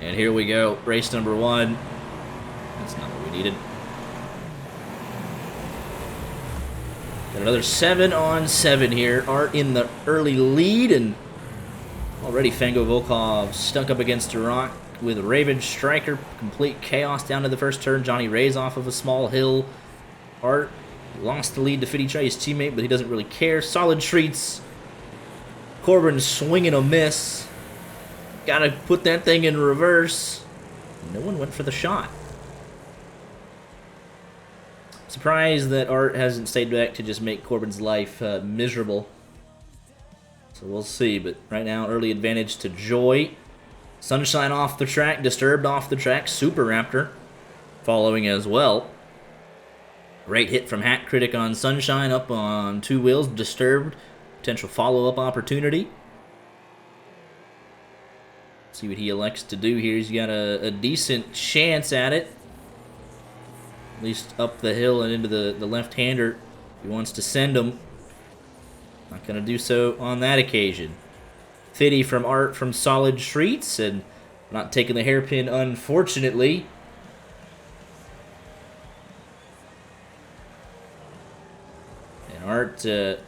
And here we go. Race number 1. That's not what we needed. Got another 7-on-7 here. Art in the early lead, and already Fango Volkov stuck up against a rock with Raven Striker. Complete chaos down to the first turn. Johnny Ray's off of a small hill. Art lost the lead to Fitty Trey, his teammate, but he doesn't really care. Solid treats. Corbin swinging a miss. Gotta put that thing in reverse. No one went for the shot. Surprised that Art hasn't stayed back to just make Corbin's life miserable. So we'll see, but right now, early advantage to Joy. Sunshine off the track, Disturbed off the track, Super Raptor following as well. Great hit from Hat Critic on Sunshine, up on 2 wheels, Disturbed. Potential follow-up opportunity. See what he elects to do here. He's got a decent chance at it. At least up the hill and into the left-hander. He wants to send him. Not going to do so on that occasion. Fitty from Art from Solid Streets, and not taking the hairpin, unfortunately. And Art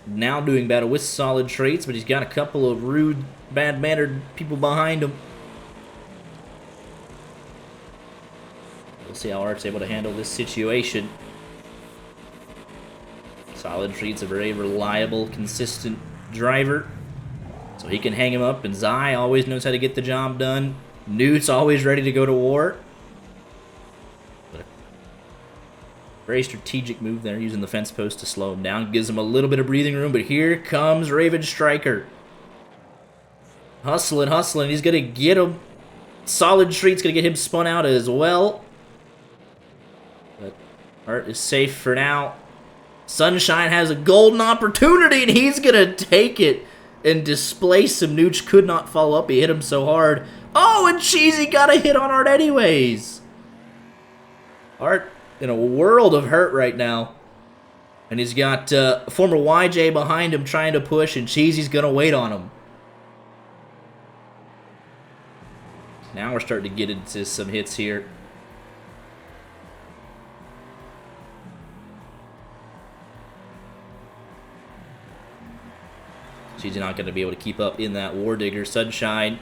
now doing battle with Solid Streets, but he's got a couple of rude, bad-mannered people behind him. We'll see how Art's able to handle this situation. Solid Street's a very reliable, consistent driver. So he can hang him up, and Zai always knows how to get the job done. Newt's always ready to go to war. But a very strategic move there, using the fence post to slow him down. Gives him a little bit of breathing room, but here comes Raven Striker. Hustling. He's going to get him. Solid Street's going to get him spun out as well. But Art is safe for now. Sunshine has a golden opportunity, and he's going to take it and displace him. Nooch could not follow up. He hit him so hard. Oh, and Cheesy got a hit on Art anyways. Art in a world of hurt right now. And he's got former YJ behind him trying to push, and Cheesy's going to wait on him. Now we're starting to get into some hits here. Cheesy not going to be able to keep up in that War Digger. Sunshine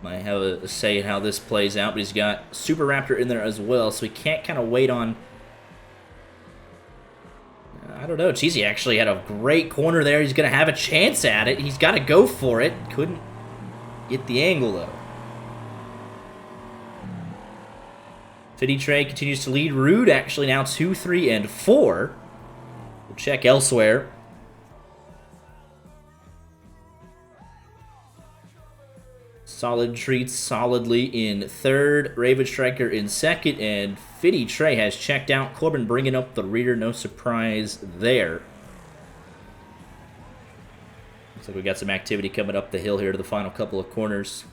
might have a say in how this plays out, but he's got Super Raptor in there as well, so he can't kind of wait on... I don't know. Cheesy actually had a great corner there. He's going to have a chance at it. He's got to go for it. Couldn't get the angle, though. Fitty Trey continues to lead. Rude actually now 2, 3, and 4. We'll check elsewhere. Solid Treats solidly in third. Raven Striker in second. And Fitty Trey has checked out. Corbin bringing up the rear. No surprise there. Looks like we got some activity coming up the hill here to the final couple of corners.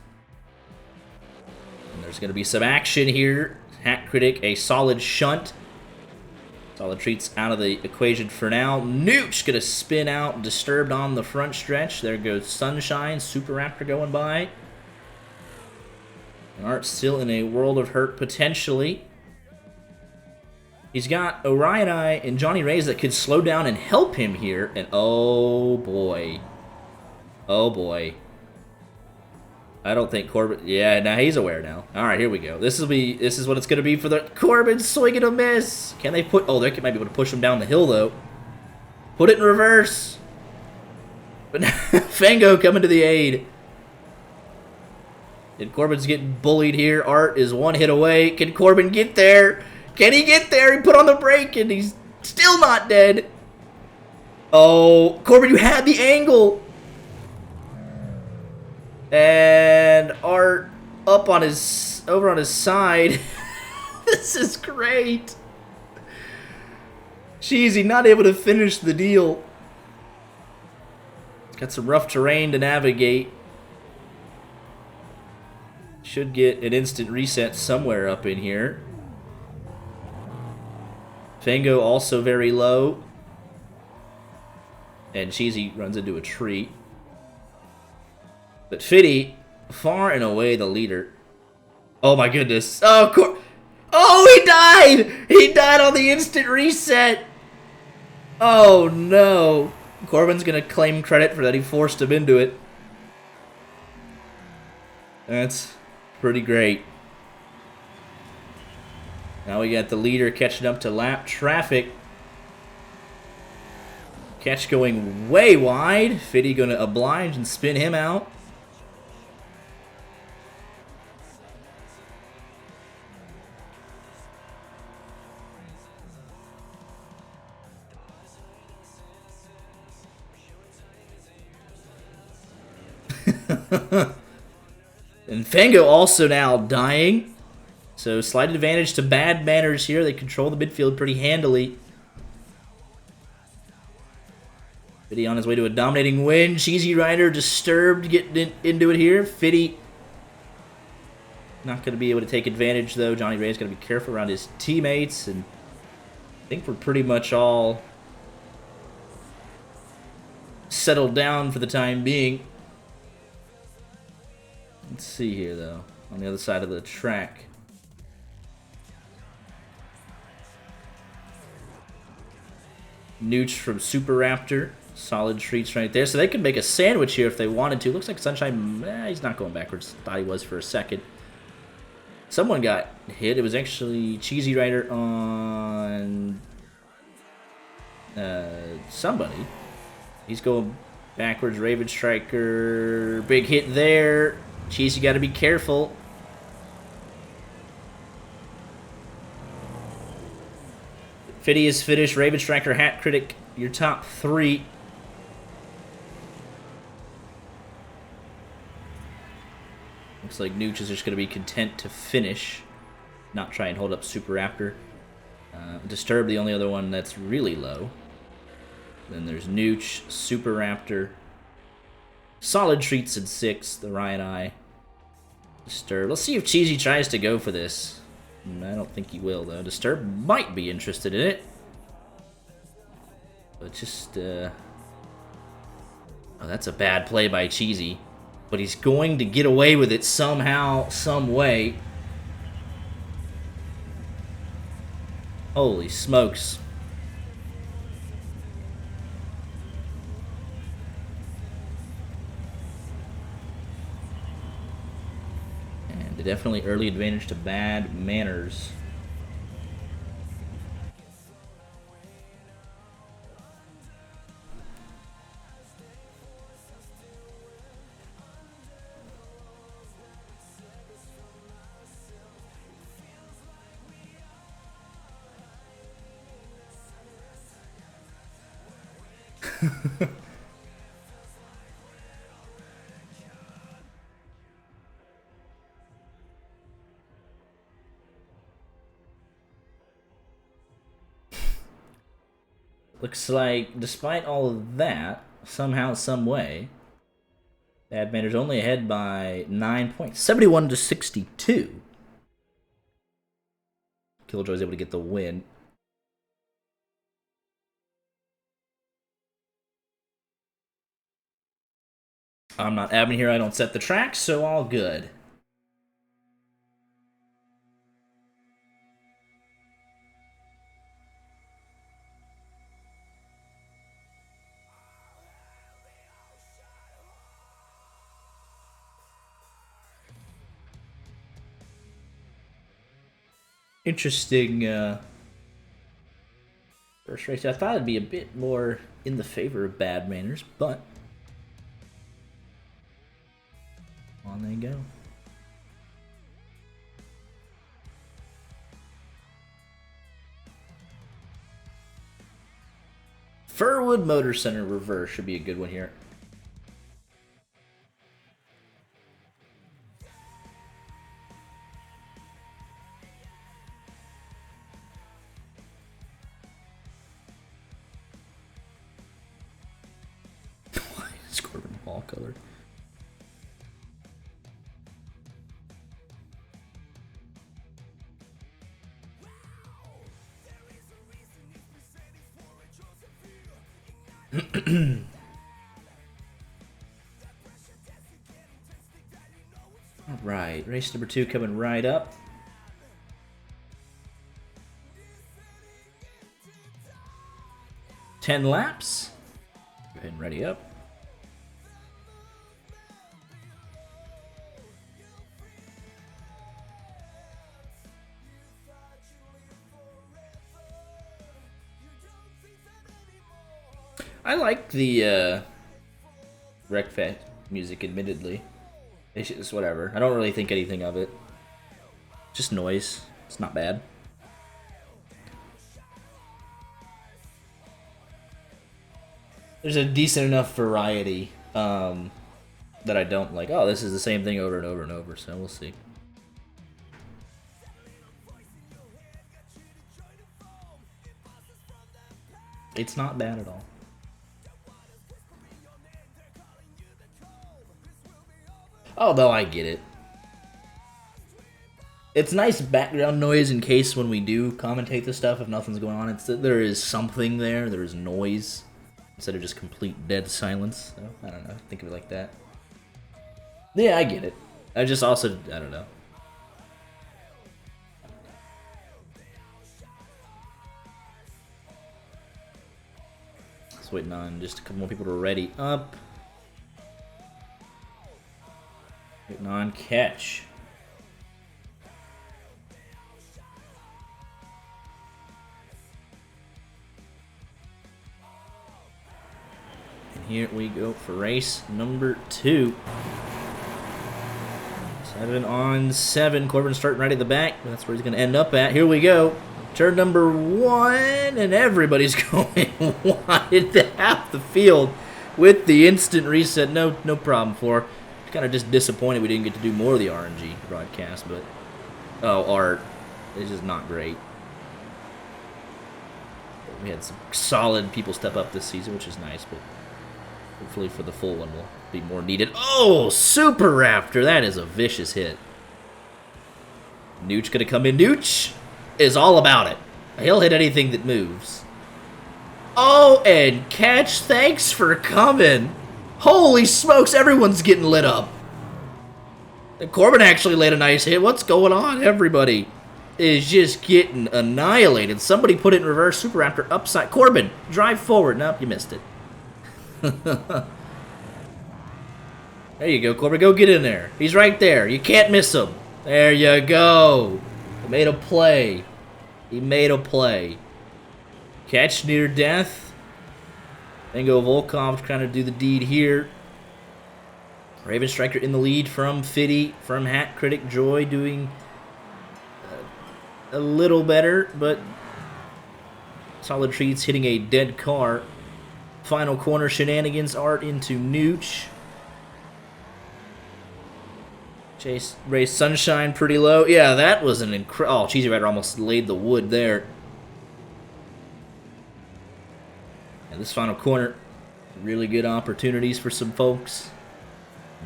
And there's going to be some action here. Hat Critic, a solid shunt. Solid Treats out of the equation for now. Nooch going to spin out. Disturbed on the front stretch. There goes Sunshine. Super Raptor going by. Art still in a world of hurt, potentially. He's got Orion Eye and Johnny Rays that could slow down and help him here. And oh boy. Oh boy. I don't think Corbin... Yeah, now he's aware now. Alright, here we go. This is what it's going to be for the... Corbin swing and a miss. Can they put... Oh, they might be able to push him down the hill, though. Put it in reverse. But now Fango coming to the aid. And Corbin's getting bullied here. Art is one hit away. Can Corbin get there? Can he get there? He put on the brake and he's still not dead. Oh, Corbin, you had the angle. And Art up on his, over on his side. This is great. Cheesy not able to finish the deal. Got some rough terrain to navigate. Should get an instant reset somewhere up in here. Fango also very low. And Cheesy runs into a tree. But Fitty, far and away the leader. Oh my goodness. Oh, he died! He died on the instant reset! Oh no. Corbin's gonna claim credit for that. He forced him into it. That's pretty great. Now we got the leader catching up to lap traffic. Catch going way wide. Fitty gonna oblige and spin him out. And Fango also now dying. So slight advantage to Bad Manners here. They control the midfield pretty handily. Fitty on his way to a dominating win. Cheesy Rider disturbed getting into it here. Fitty not going to be able to take advantage though. Johnny Ray's got to be careful around his teammates. And I think we're pretty much all settled down for the time being. Let's see here, though, on the other side of the track. Nooch from Super Raptor. Solid Treats right there. So they could make a sandwich here if they wanted to. Looks like Sunshine, he's not going backwards. Thought he was for a second. Someone got hit. It was actually Cheesy Rider on somebody. He's going backwards. Raven Striker. Big hit there. Cheesy, you got to be careful. Fitty is finished. Raven Striker, Hat Critic, your top three. Looks like Nooch is just going to be content to finish. Not try and hold up Super Raptor. Disturb, the only other one that's really low. Then there's Nooch, Super Raptor. Solid Treats in 6th, the Ryan Eye. Disturb. Let's see if Cheesy tries to go for this. I don't think he will, though. Disturb might be interested in it. But just, oh, that's a bad play by Cheesy. But he's going to get away with it somehow, some way. Holy smokes. And definitely early advantage to Bad Manners. Looks like, despite all of that, somehow, some way, Bad Manners only ahead by 9 points, 71 to 62. Killjoy's able to get the win. I'm not admin here. I don't set the tracks, so all good. Interesting first race. I thought it'd be a bit more in the favor of Bad Manners, but on they go. Furwood Motor Center reverse should be a good one here. Corbin ball colored. All right, race number 2 coming right up. Ten laps. Go ahead and ready up. I like the Wreckfest music, admittedly. It's just whatever. I don't really think anything of it. Just noise. It's not bad. There's a decent enough variety that I don't like. Oh, this is the same thing over and over and over, so we'll see. It's not bad at all. Oh, no, I get it. It's nice background noise in case when we do commentate this stuff, if nothing's going on, it's there is something there. There is noise instead of just complete dead silence. So, I don't know. Think of it like that. Yeah, I get it. I just also, I don't know. Just waiting on just a couple more people to ready up. Waiting on catch. And here we go for race number 2. 7 on 7. Corbin starting right at the back. That's where he's going to end up at. Here we go. Turn number 1, and everybody's going wide to half the field with the instant reset. No problem for. Kind of just disappointed we didn't get to do more of the RNG broadcast, but art is just not great. We had some solid people step up this season, which is nice, but hopefully for the full one will be more needed. Oh, Super Raptor! That is a vicious hit. Nooch gonna come in. Nooch is all about it. He'll hit anything that moves. Oh, and catch. Thanks for coming. Holy smokes, everyone's getting lit up. Corbin actually laid a nice hit. What's going on? Everybody is just getting annihilated. Somebody put it in reverse. Super Raptor upside. Corbin, drive forward. Nope, you missed it. There you go, Corbin. Go get in there. He's right there. You can't miss him. There you go. He made a play. He made a play. Catch near death. Bingo Volkov trying to do the deed here. Raven Striker in the lead from Fitty, from Hat Critic. Joy doing a little better, but Solid Treats hitting a dead car. Final corner shenanigans. Art into Nooch. Chase Ray Sunshine pretty low. Yeah, that was an incredible. Oh, Cheesy Rider almost laid the wood there. And this final corner, really good opportunities for some folks.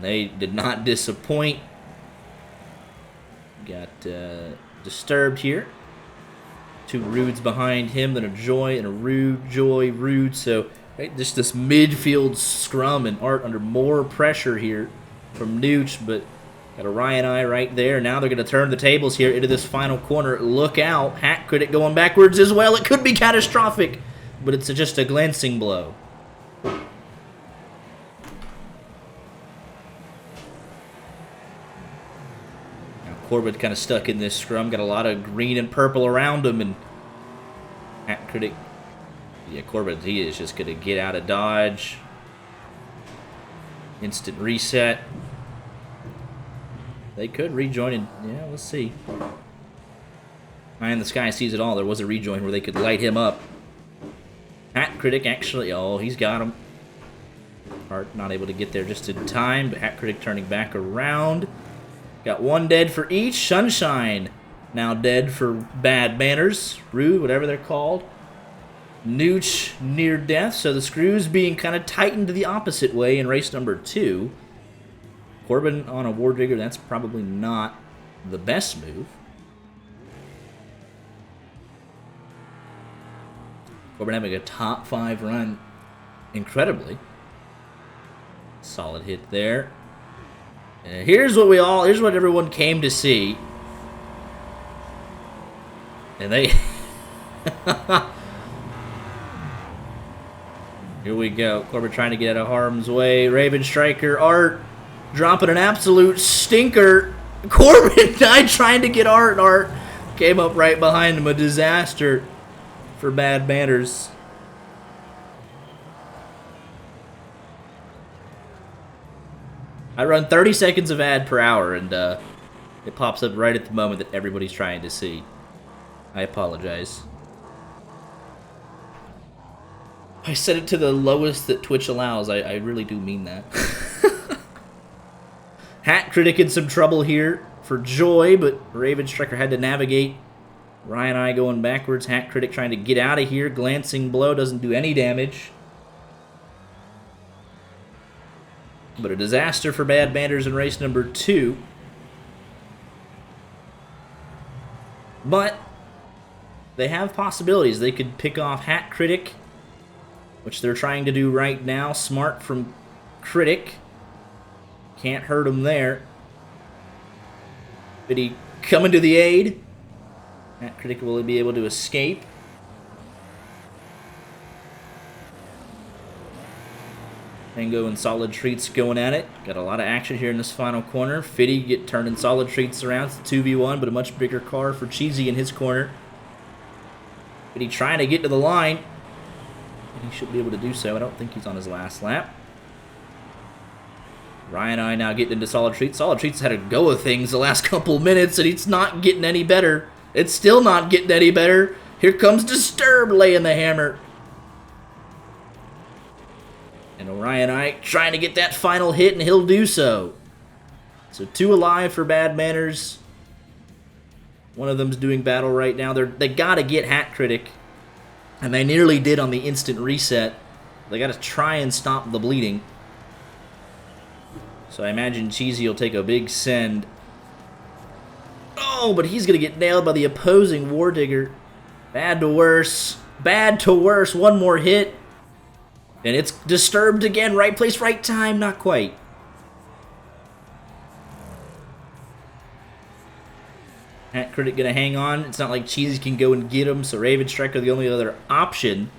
They did not disappoint. Got disturbed here. Two Rudes behind him, then a Joy and a Rude, Joy, Rude. So right, just this midfield scrum, and Art under more pressure here from Nooch, but got a Ryan Eye right there. Now they're going to turn the tables here into this final corner. Look out. Hat Critic going backwards as well. It could be catastrophic, but it's just a glancing blow. Now Corbin kind of stuck in this scrum. Got a lot of green and purple around him, and Hat Critic, yeah, Corbin, he is just going to get out of dodge. Instant reset. They could rejoin, and yeah, let's see. Eye in the Sky sees it all. There was a rejoin where they could light him up. Hat Critic actually, oh, he's got him. Art not able to get there just in time, but Hat Critic turning back around. Got one dead for each. Sunshine now dead for Bad Manners. Rude, whatever they're called. Nooch near death, so the screws being kind of tightened the opposite way in race number 2. Corbin on a War Digger, that's probably not the best move. Corbin having a top 5 run incredibly. Solid hit there. Here's what everyone came to see. And they here we go. Corbin trying to get out of harm's way. Raven Striker, Art dropping an absolute stinker. Corbin died trying to get Art, and Art came up right behind him. A disaster for Bad Manners. I run 30 seconds of ad per hour, and it pops up right at the moment that everybody's trying to see. I apologize. I set it to the lowest that Twitch allows. I really do mean that. Hat Critic in some trouble here for Joy, but Raven Striker had to navigate. Ryan Eye going backwards. Hat Critic trying to get out of here. Glancing blow doesn't do any damage. But a disaster for Bad Manners in race number 2. But they have possibilities. They could pick off Hat Critic, which they're trying to do right now. Smart from Critic. Can't hurt him there. But he coming to the aid. Hat Critic will be able to escape. Tango and Solid Treats going at it. Got a lot of action here in this final corner. Fitty get turning Solid Treats around. It's a 2v1, but a much bigger car for Cheesy in his corner. Fitty trying to get to the line. And he should be able to do so. I don't think he's on his last lap. Ryan Eye now getting into Solid Treats. Solid Treats had a go of things the last couple minutes, and it's not getting any better. It's still not getting any better. Here comes Disturb laying the hammer. And Orion Eye trying to get that final hit, and he'll do so. So 2 alive for Bad Manners. One of them's doing battle right now. They got to get Hat Critic, and they nearly did on the instant reset. They got to try and stop the bleeding. So I imagine Cheesy will take a big send. Oh, but he's going to get nailed by the opposing War Digger. Bad to worse. bad to worse. One more hit. And it's disturbed again. Right place, right time. Not quite. Hat Critic gonna hang on. It's not like Cheesy can go and get him, so Raven Striker the only other option.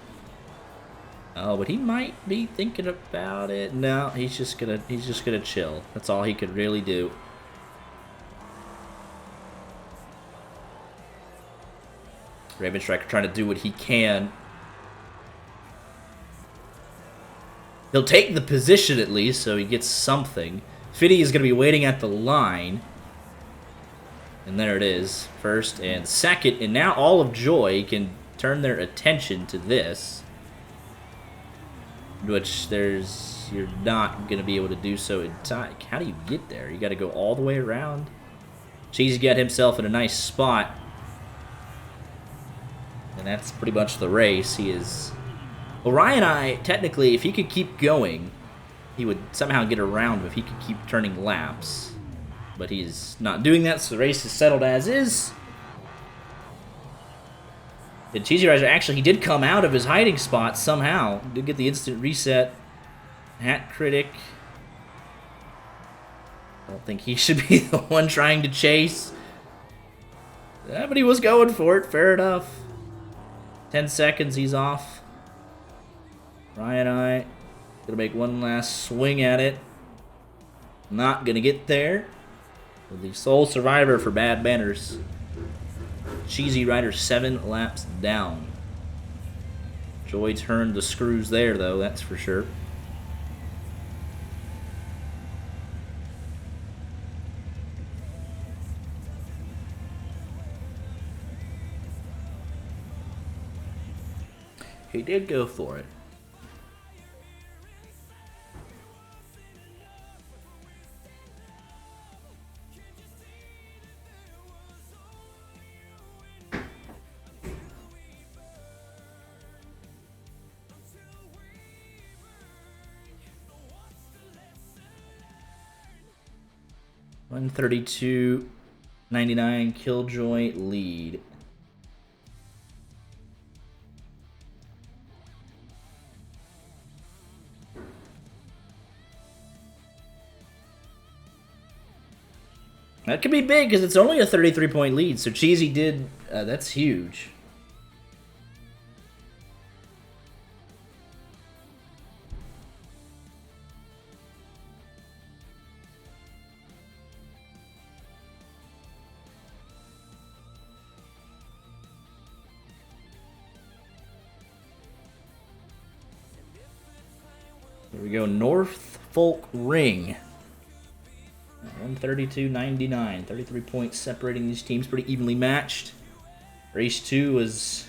Oh, but he might be thinking about it. No, he's just gonna chill. That's all he could really do. Raven Striker trying to do what he can. He'll take the position at least, so he gets something. Fiddy is gonna be waiting at the line. And there it is. First and second, and now all of Joy can turn their attention to this. Which you're not going to be able to do so in time. How do you get there? You got to go all the way around. Cheesy got himself in a nice spot. And that's pretty much the race. He is... Orion, technically, if he could keep going, he would somehow get around if he could keep turning laps. But he's not doing that, so the race is settled as is. And Cheesy Riser, actually, he did come out of his hiding spot somehow. Did get the instant reset. Hat Critic. I don't think he should be the one trying to chase. Yeah, but he was going for it. Fair enough. 10 seconds, he's off. Ryan gonna make one last swing at it. Not gonna get there. The sole survivor for Bad Banners. Cheesy Rider 7 laps down. Joy turned the screws there, though, that's for sure. He did go for it. $132.99 Killjoy lead. That could be big because it's only a 33-point lead, so Cheesy did, that's huge. Here we go, Norfolk Ring. 132.99, 33 points separating these teams, pretty evenly matched. Race 2 was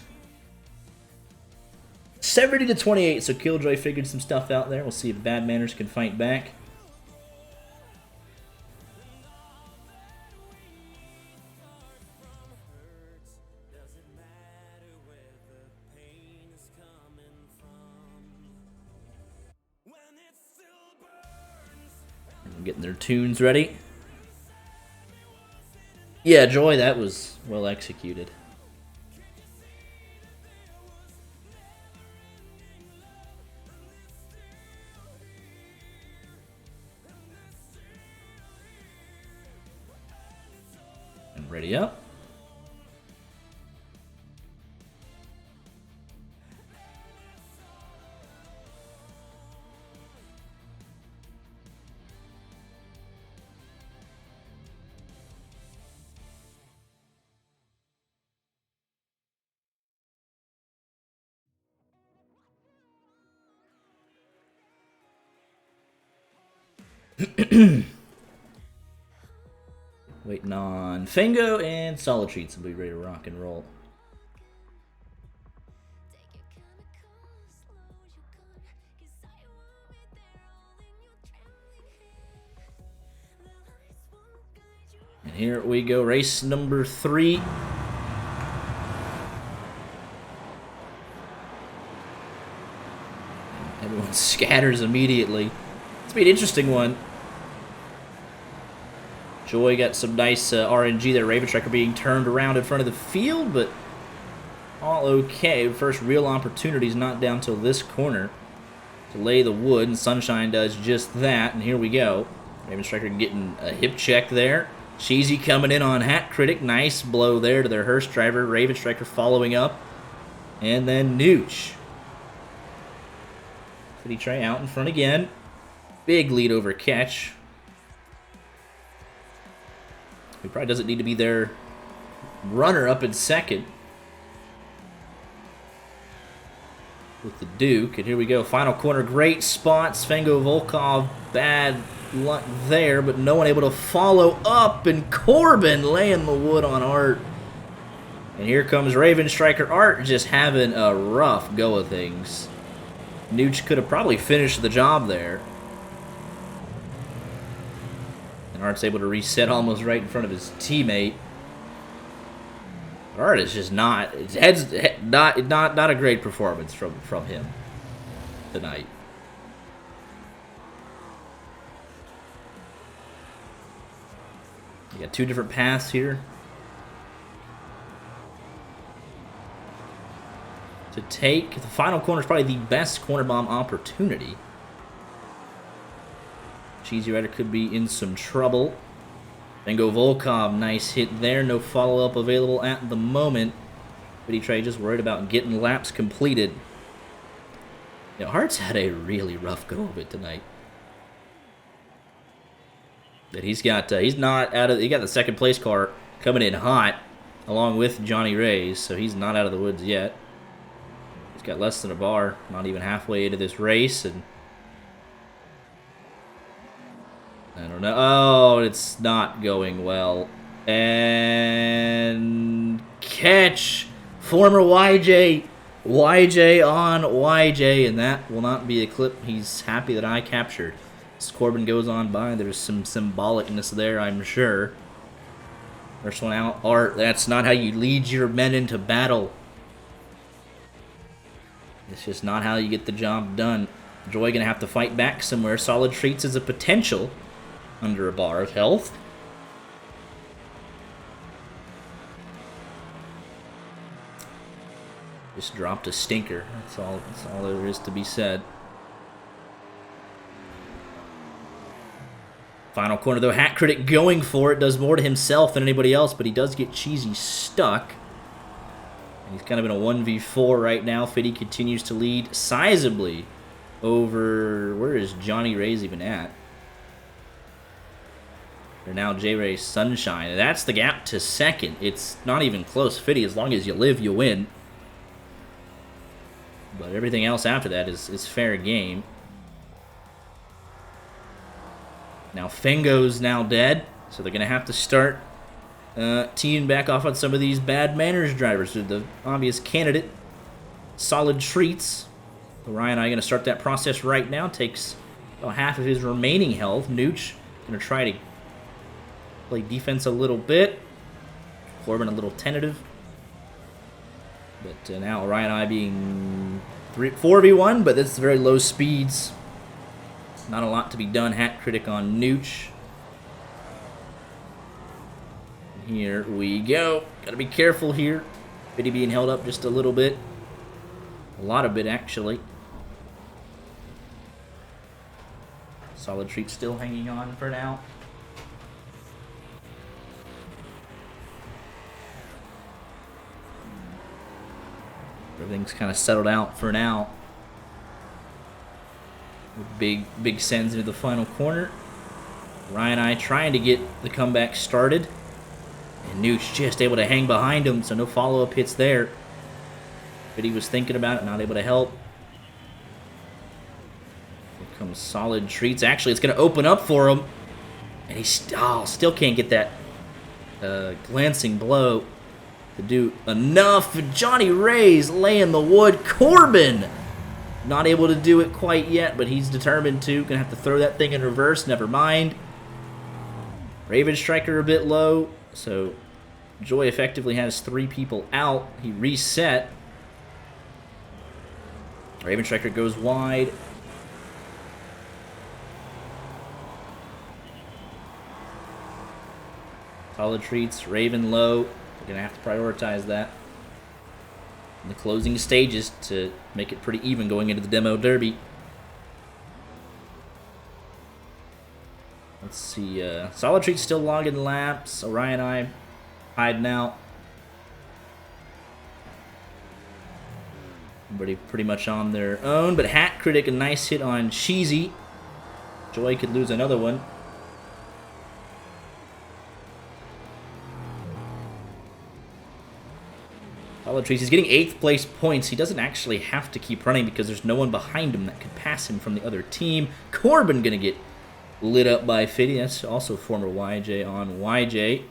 70-28, so Killjoy figured some stuff out there. We'll see if Bad Manners can fight back. Getting their tunes ready. Yeah, Joy, that was well executed. And ready up. Waiting on Fango and Solid Treats will be ready to rock and roll. And here we go, race number 3. Everyone scatters immediately. It's gonna be an interesting one. Joy got some nice RNG there. Raven Striker being turned around in front of the field, but all okay. First real opportunity's not down till this corner to lay the wood, and Sunshine does just that, and here we go. Raven Striker getting a hip check there. Cheesy coming in on Hat Critic. Nice blow there to their hearse driver. Raven Striker following up. And then Nooch. Fitty Trey out in front again. Big lead over Catch. He probably doesn't need to be their runner up in second. With the Duke. And here we go. Final corner. Great spot. Svengo Volkov. Bad luck there, but no one able to follow up. And Corbin laying the wood on Art. And here comes Raven Striker. Art just having a rough go of things. Nooch could have probably finished the job there. And Art's able to reset almost right in front of his teammate. Art is just not a great performance from him tonight. You got two different paths here to take. The final corner is probably the best corner bomb opportunity. Cheesy Rider could be in some trouble. Bingo Volkov, nice hit there. No follow-up available at the moment. Fitty Trey just worried about getting laps completed. Yeah, Hart's had a really rough go of it tonight. But he's got he got the second place car coming in hot, along with Johnny Ray's, so he's not out of the woods yet. He's got less than a bar, not even halfway into this race, and I don't know. Oh, it's not going well. And catch former YJ on YJ, and that will not be a clip he's happy that I captured. As Corbin goes on by, there's some symbolicness there, I'm sure. First one out, Art. That's not how you lead your men into battle. It's just not how you get the job done. Joy gonna have to fight back somewhere. Solid Treats is a potential under a bar of health. Just dropped a stinker. That's all there is to be said. Final corner though, Hat Critic going for it, does more to himself than anybody else, but he does get Cheesy stuck. And he's kind of in a 1v4 right now. Fitty continues to lead sizably over, where is Johnny Ray's even at? They're now J-Ray Sunshine. That's the gap to second. It's not even close. Fitty, as long as you live, you win. But everything else after that is fair game. Now Fengo's now dead, so they're going to have to start teeing back off on some of these bad manners drivers. The obvious candidate, Solid Treats. Ryan and I are going to start that process right now. Takes about half of his remaining health. Nooch going to try to play defense a little bit. Corbin a little tentative. But now Ryan and I being 4v1, but that's very low speeds. Not a lot to be done. Hat Critic on Nooch. Here we go. Gotta be careful here. Fitty being held up just a little bit. A lot of it, actually. Solid Treat still hanging on for now. Everything's kind of settled out for now. Big sends into the final corner. Ryan and I trying to get the comeback started. And Nooch just able to hang behind him, so no follow-up hits there. But he was thinking about it, not able to help. Here comes Solid Treats. Actually, it's going to open up for him. And he still can't get that glancing blow to do enough. Johnny Ray's laying the wood. Corbin not able to do it quite yet, but he's determined to. Gonna have to throw that thing in reverse. Never mind. Raven Striker a bit low, so Joy effectively has 3 people out. He reset. Raven Striker goes wide. Solid Treats, Raven low. We're gonna have to prioritize that. in the closing stages to make it pretty even going into the demo derby. Let's see. Solid Treat's still logging laps. Orion I hiding out. Everybody pretty much on their own, but Hat Critic, a nice hit on Cheesy. Joy could lose another one. Solid Trees, he's getting 8th place points. He doesn't actually have to keep running because there's no one behind him that could pass him from the other team. Corbin gonna get lit up by Fiddy. That's also former YJ on YJ.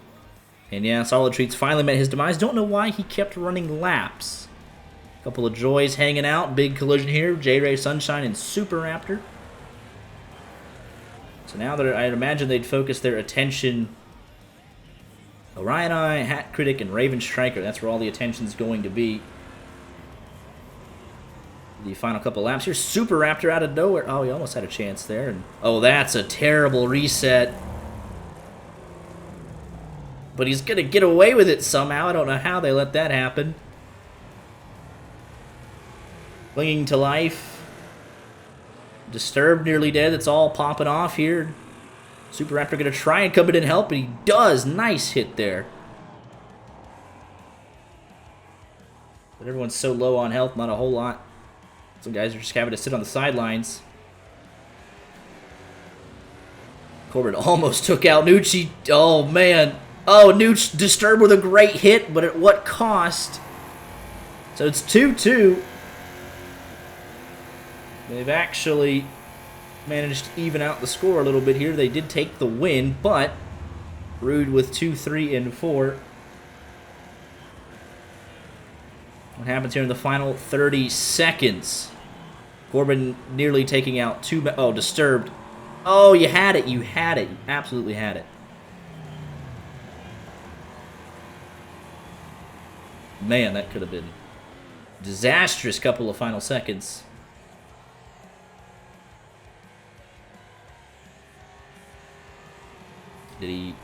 And yeah, Solid Treats finally met his demise. Don't know why he kept running laps. Couple of Joys hanging out. Big collision here. J-Ray, Sunshine, and Super Raptor. So now that I'd imagine they'd focus their attention. Orion Eye, Hat Critic, and Raven Striker. That's where all the attention's going to be. The final couple laps here. Super Raptor out of nowhere. Oh, he almost had a chance there. And oh, that's a terrible reset. But he's going to get away with it somehow. I don't know how they let that happen. Clinging to life. Disturbed, nearly dead. It's all popping off here. Super Raptor going to try and come in and help, and he does. Nice hit there. But everyone's so low on health, not a whole lot. Some guys are just having to sit on the sidelines. Corbin almost took out Nucci. Oh, man. Oh, Nucci disturbed with a great hit, but at what cost? So it's 2-2. They've actually managed to even out the score a little bit here. They did take the win, but Rude with 2, 3, and 4. What happens here in the final 30 seconds? Corbin nearly taking out 2... Oh, Disturbed. Oh, you had it. You had it. You absolutely had it. Man, that could have been a disastrous couple of final seconds. Did he...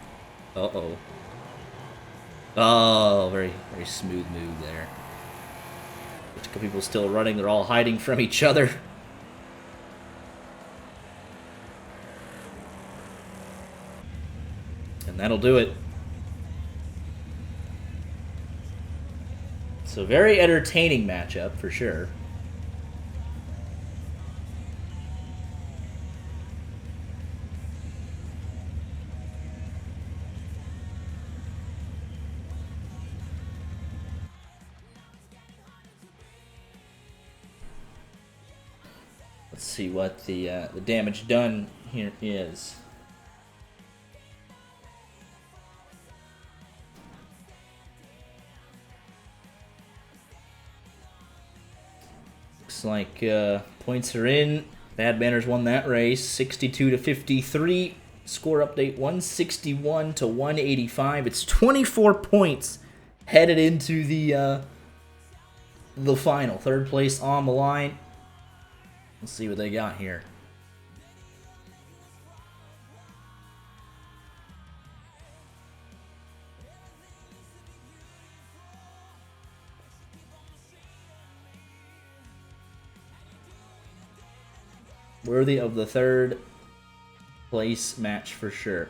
Uh-oh. Oh, very, very smooth move there. A couple people still running. They're all hiding from each other. And that'll do it. So very entertaining matchup for sure. Let's see what the damage done here is. Looks like points are in. Bad Banners won that race, 62-53. Score update 161 to 185. It's 24 points headed into the final. Third place on the line. Let's see what they got here. Worthy of the third place match for sure.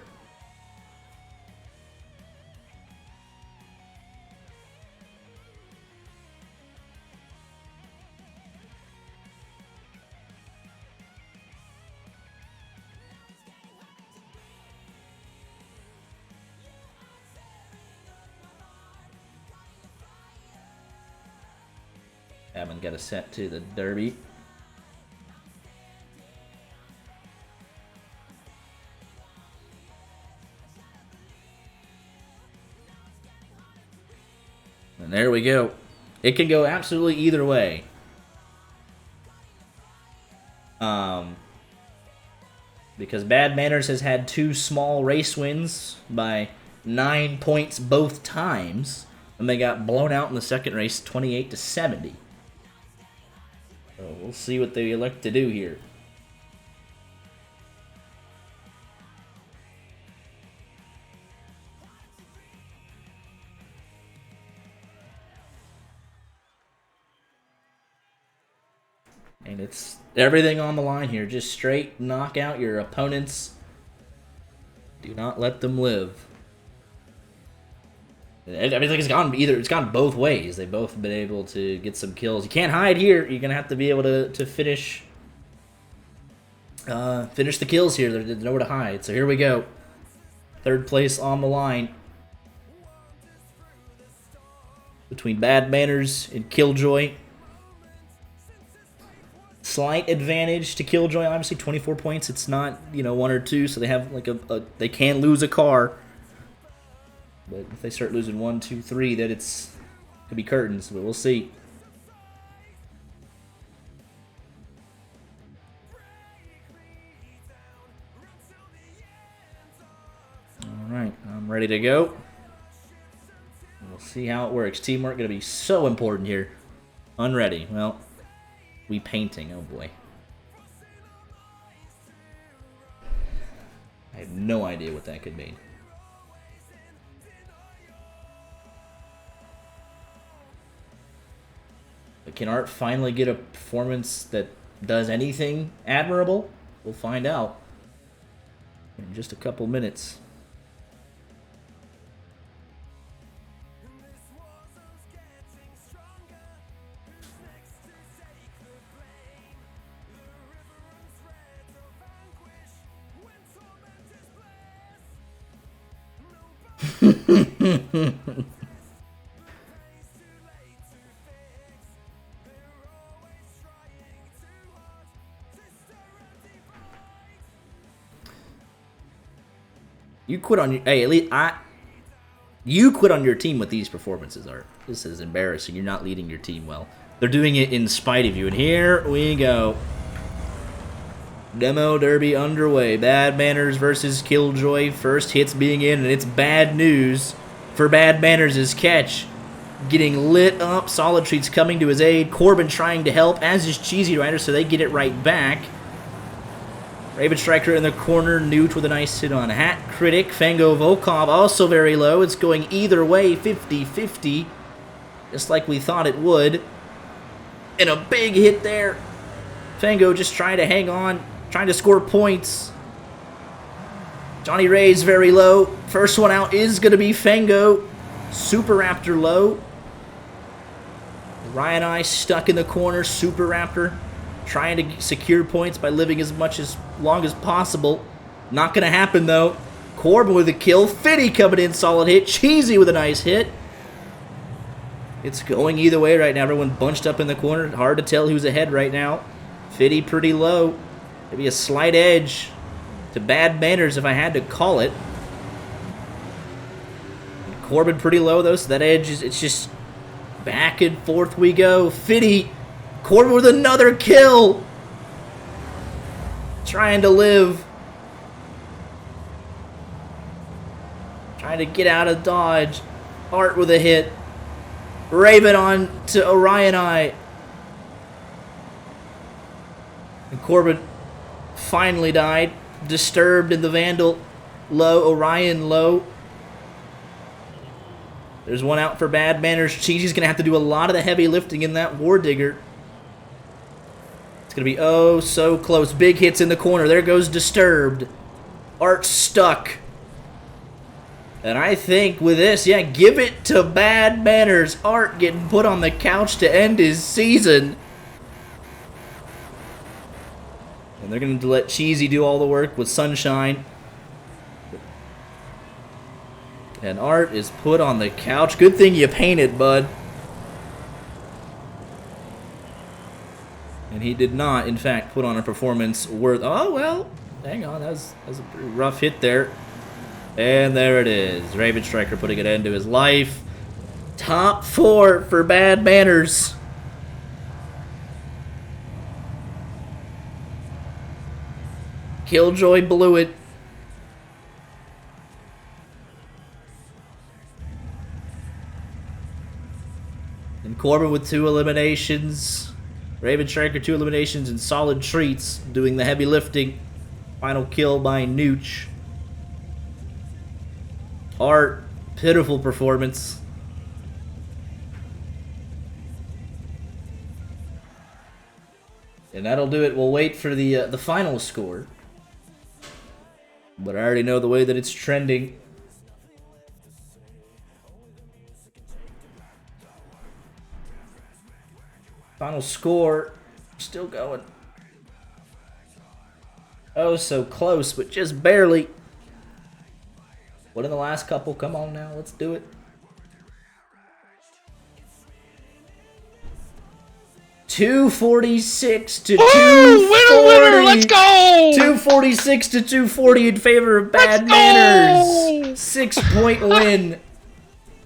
Haven't got a set to the Derby. And there we go. It can go absolutely either way. Because Bad Manners has had 2 small race wins by 9 points both times, and they got blown out in the second race 28-70. So we'll see what they elect to do here. It's everything on the line here. Just straight knock out your opponents. Do not let them live. Everything has gone it's gone both ways. They've both been able to get some kills. You can't hide here. You're gonna have to be able to finish the kills here. There's nowhere to hide. So here we go. Third place on the line between Bad Manners and Killjoy. Slight advantage to Killjoy, obviously 24 points. It's not, 1 or 2, so they have like they can lose a car. But if they start losing 1, 2, 3, then could be curtains, but we'll see. Alright, I'm ready to go. We'll see how it works. Teamwork going to be so important here. Unready. Well, we painting. Oh boy. I have no idea what that could mean. But can Art finally get a performance that does anything admirable? We'll find out in just a couple minutes. You quit on your you quit on your team with these performances, Art. This is embarrassing. You're not leading your team well. They're doing it in spite of you. And here we go. Demo Derby underway. Bad Manners versus Killjoy. First hits being in, and it's bad news for Bad Manners' catch. Getting lit up. Solid Treats coming to his aid. Corbin trying to help, as is Cheesy Rider, so they get it right back. Raven Striker in the corner. Newt with a nice hit on Hat Critic. Fango Volkov also very low. It's going either way, 50-50. Just like we thought it would. And a big hit there. Fango just trying to hang on. Trying to score points. Johnny Ray's very low. First one out is going to be Fango. Super Raptor low. Ryan I stuck in the corner. Super Raptor trying to secure points by living as long as possible. Not going to happen, though. Corbin with a kill. Fitty coming in. Solid hit. Cheesy with a nice hit. It's going either way right now. Everyone bunched up in the corner. Hard to tell who's ahead right now. Fitty pretty low. Maybe a slight edge to Bad Manners if I had to call it. And Corbin pretty low, though, so that edge it's just back and forth we go. Fitty. Corbin with another kill. Trying to live. Trying to get out of dodge. Art with a hit. Raven on to Orion Eye. And Corbin finally died. Disturbed in the Vandal. Low. Orion low. There's one out for Bad Manners. Cheesy's going to have to do a lot of the heavy lifting in that War Digger. It's going to be oh so close. Big hits in the corner. There goes Disturbed. Art stuck. And I think with this, yeah, give it to Bad Manners. Art getting put on the couch to end his season. And they're going to let Cheesy do all the work with Sunshine. And Art is put on the couch. Good thing you painted, bud. And he did not, in fact, put on a performance worth... Oh, well, hang on. That was a pretty rough hit there. And there it is. Raven Striker putting an end to his life. Top 4 for Bad Manners. Killjoy blew it. And Corbin with 2 eliminations. Raven Striker 2 eliminations, and Solid Treats doing the heavy lifting. Final kill by Nooch. Art, pitiful performance. And that'll do it. We'll wait for the final score. But I already know the way that it's trending. Final score. Still going. Oh, so close, but just barely. What in the last couple? Come on now, let's do it. 246 to 240. Winner, let's go! 246 to 240 in favor of Bad Manners. 6-point win.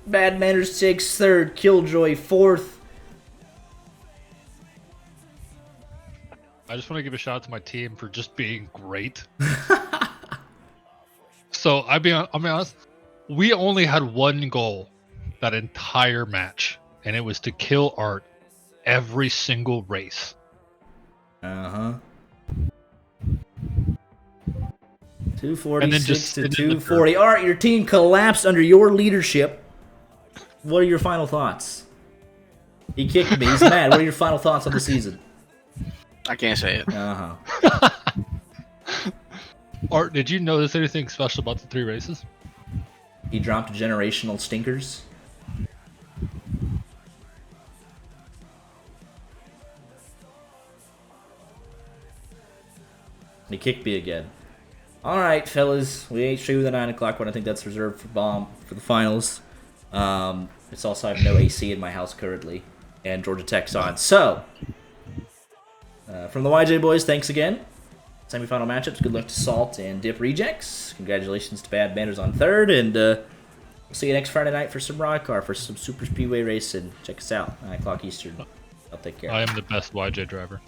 Bad Manners takes third. Killjoy fourth. I just want to give a shout out to my team for just being great. So I'll be honest, we only had one goal that entire match, and it was to kill Art every single race. 246 to 240. Art, your team collapsed under your leadership. What are your final thoughts? He kicked me. He's mad. What are your final thoughts on the season? I can't say it. Art, did you notice anything special about the 3 races? He dropped generational stinkers. He kicked me again. Alright, fellas. We ate straight with the 9 o'clock one. I think that's reserved for Bomb for the finals. It's also, I have no AC in my house currently. And Georgia Tech's on. So, from the YJ boys, thanks again. Semi-final matchups. Good luck to Salt and Dip Rejects. Congratulations to Bad Banners on third. And we'll see you next Friday night for some Rock Car, for some Super Speedway racing. Check us out. 9 o'clock Eastern. I'll take care. I am the best YJ driver.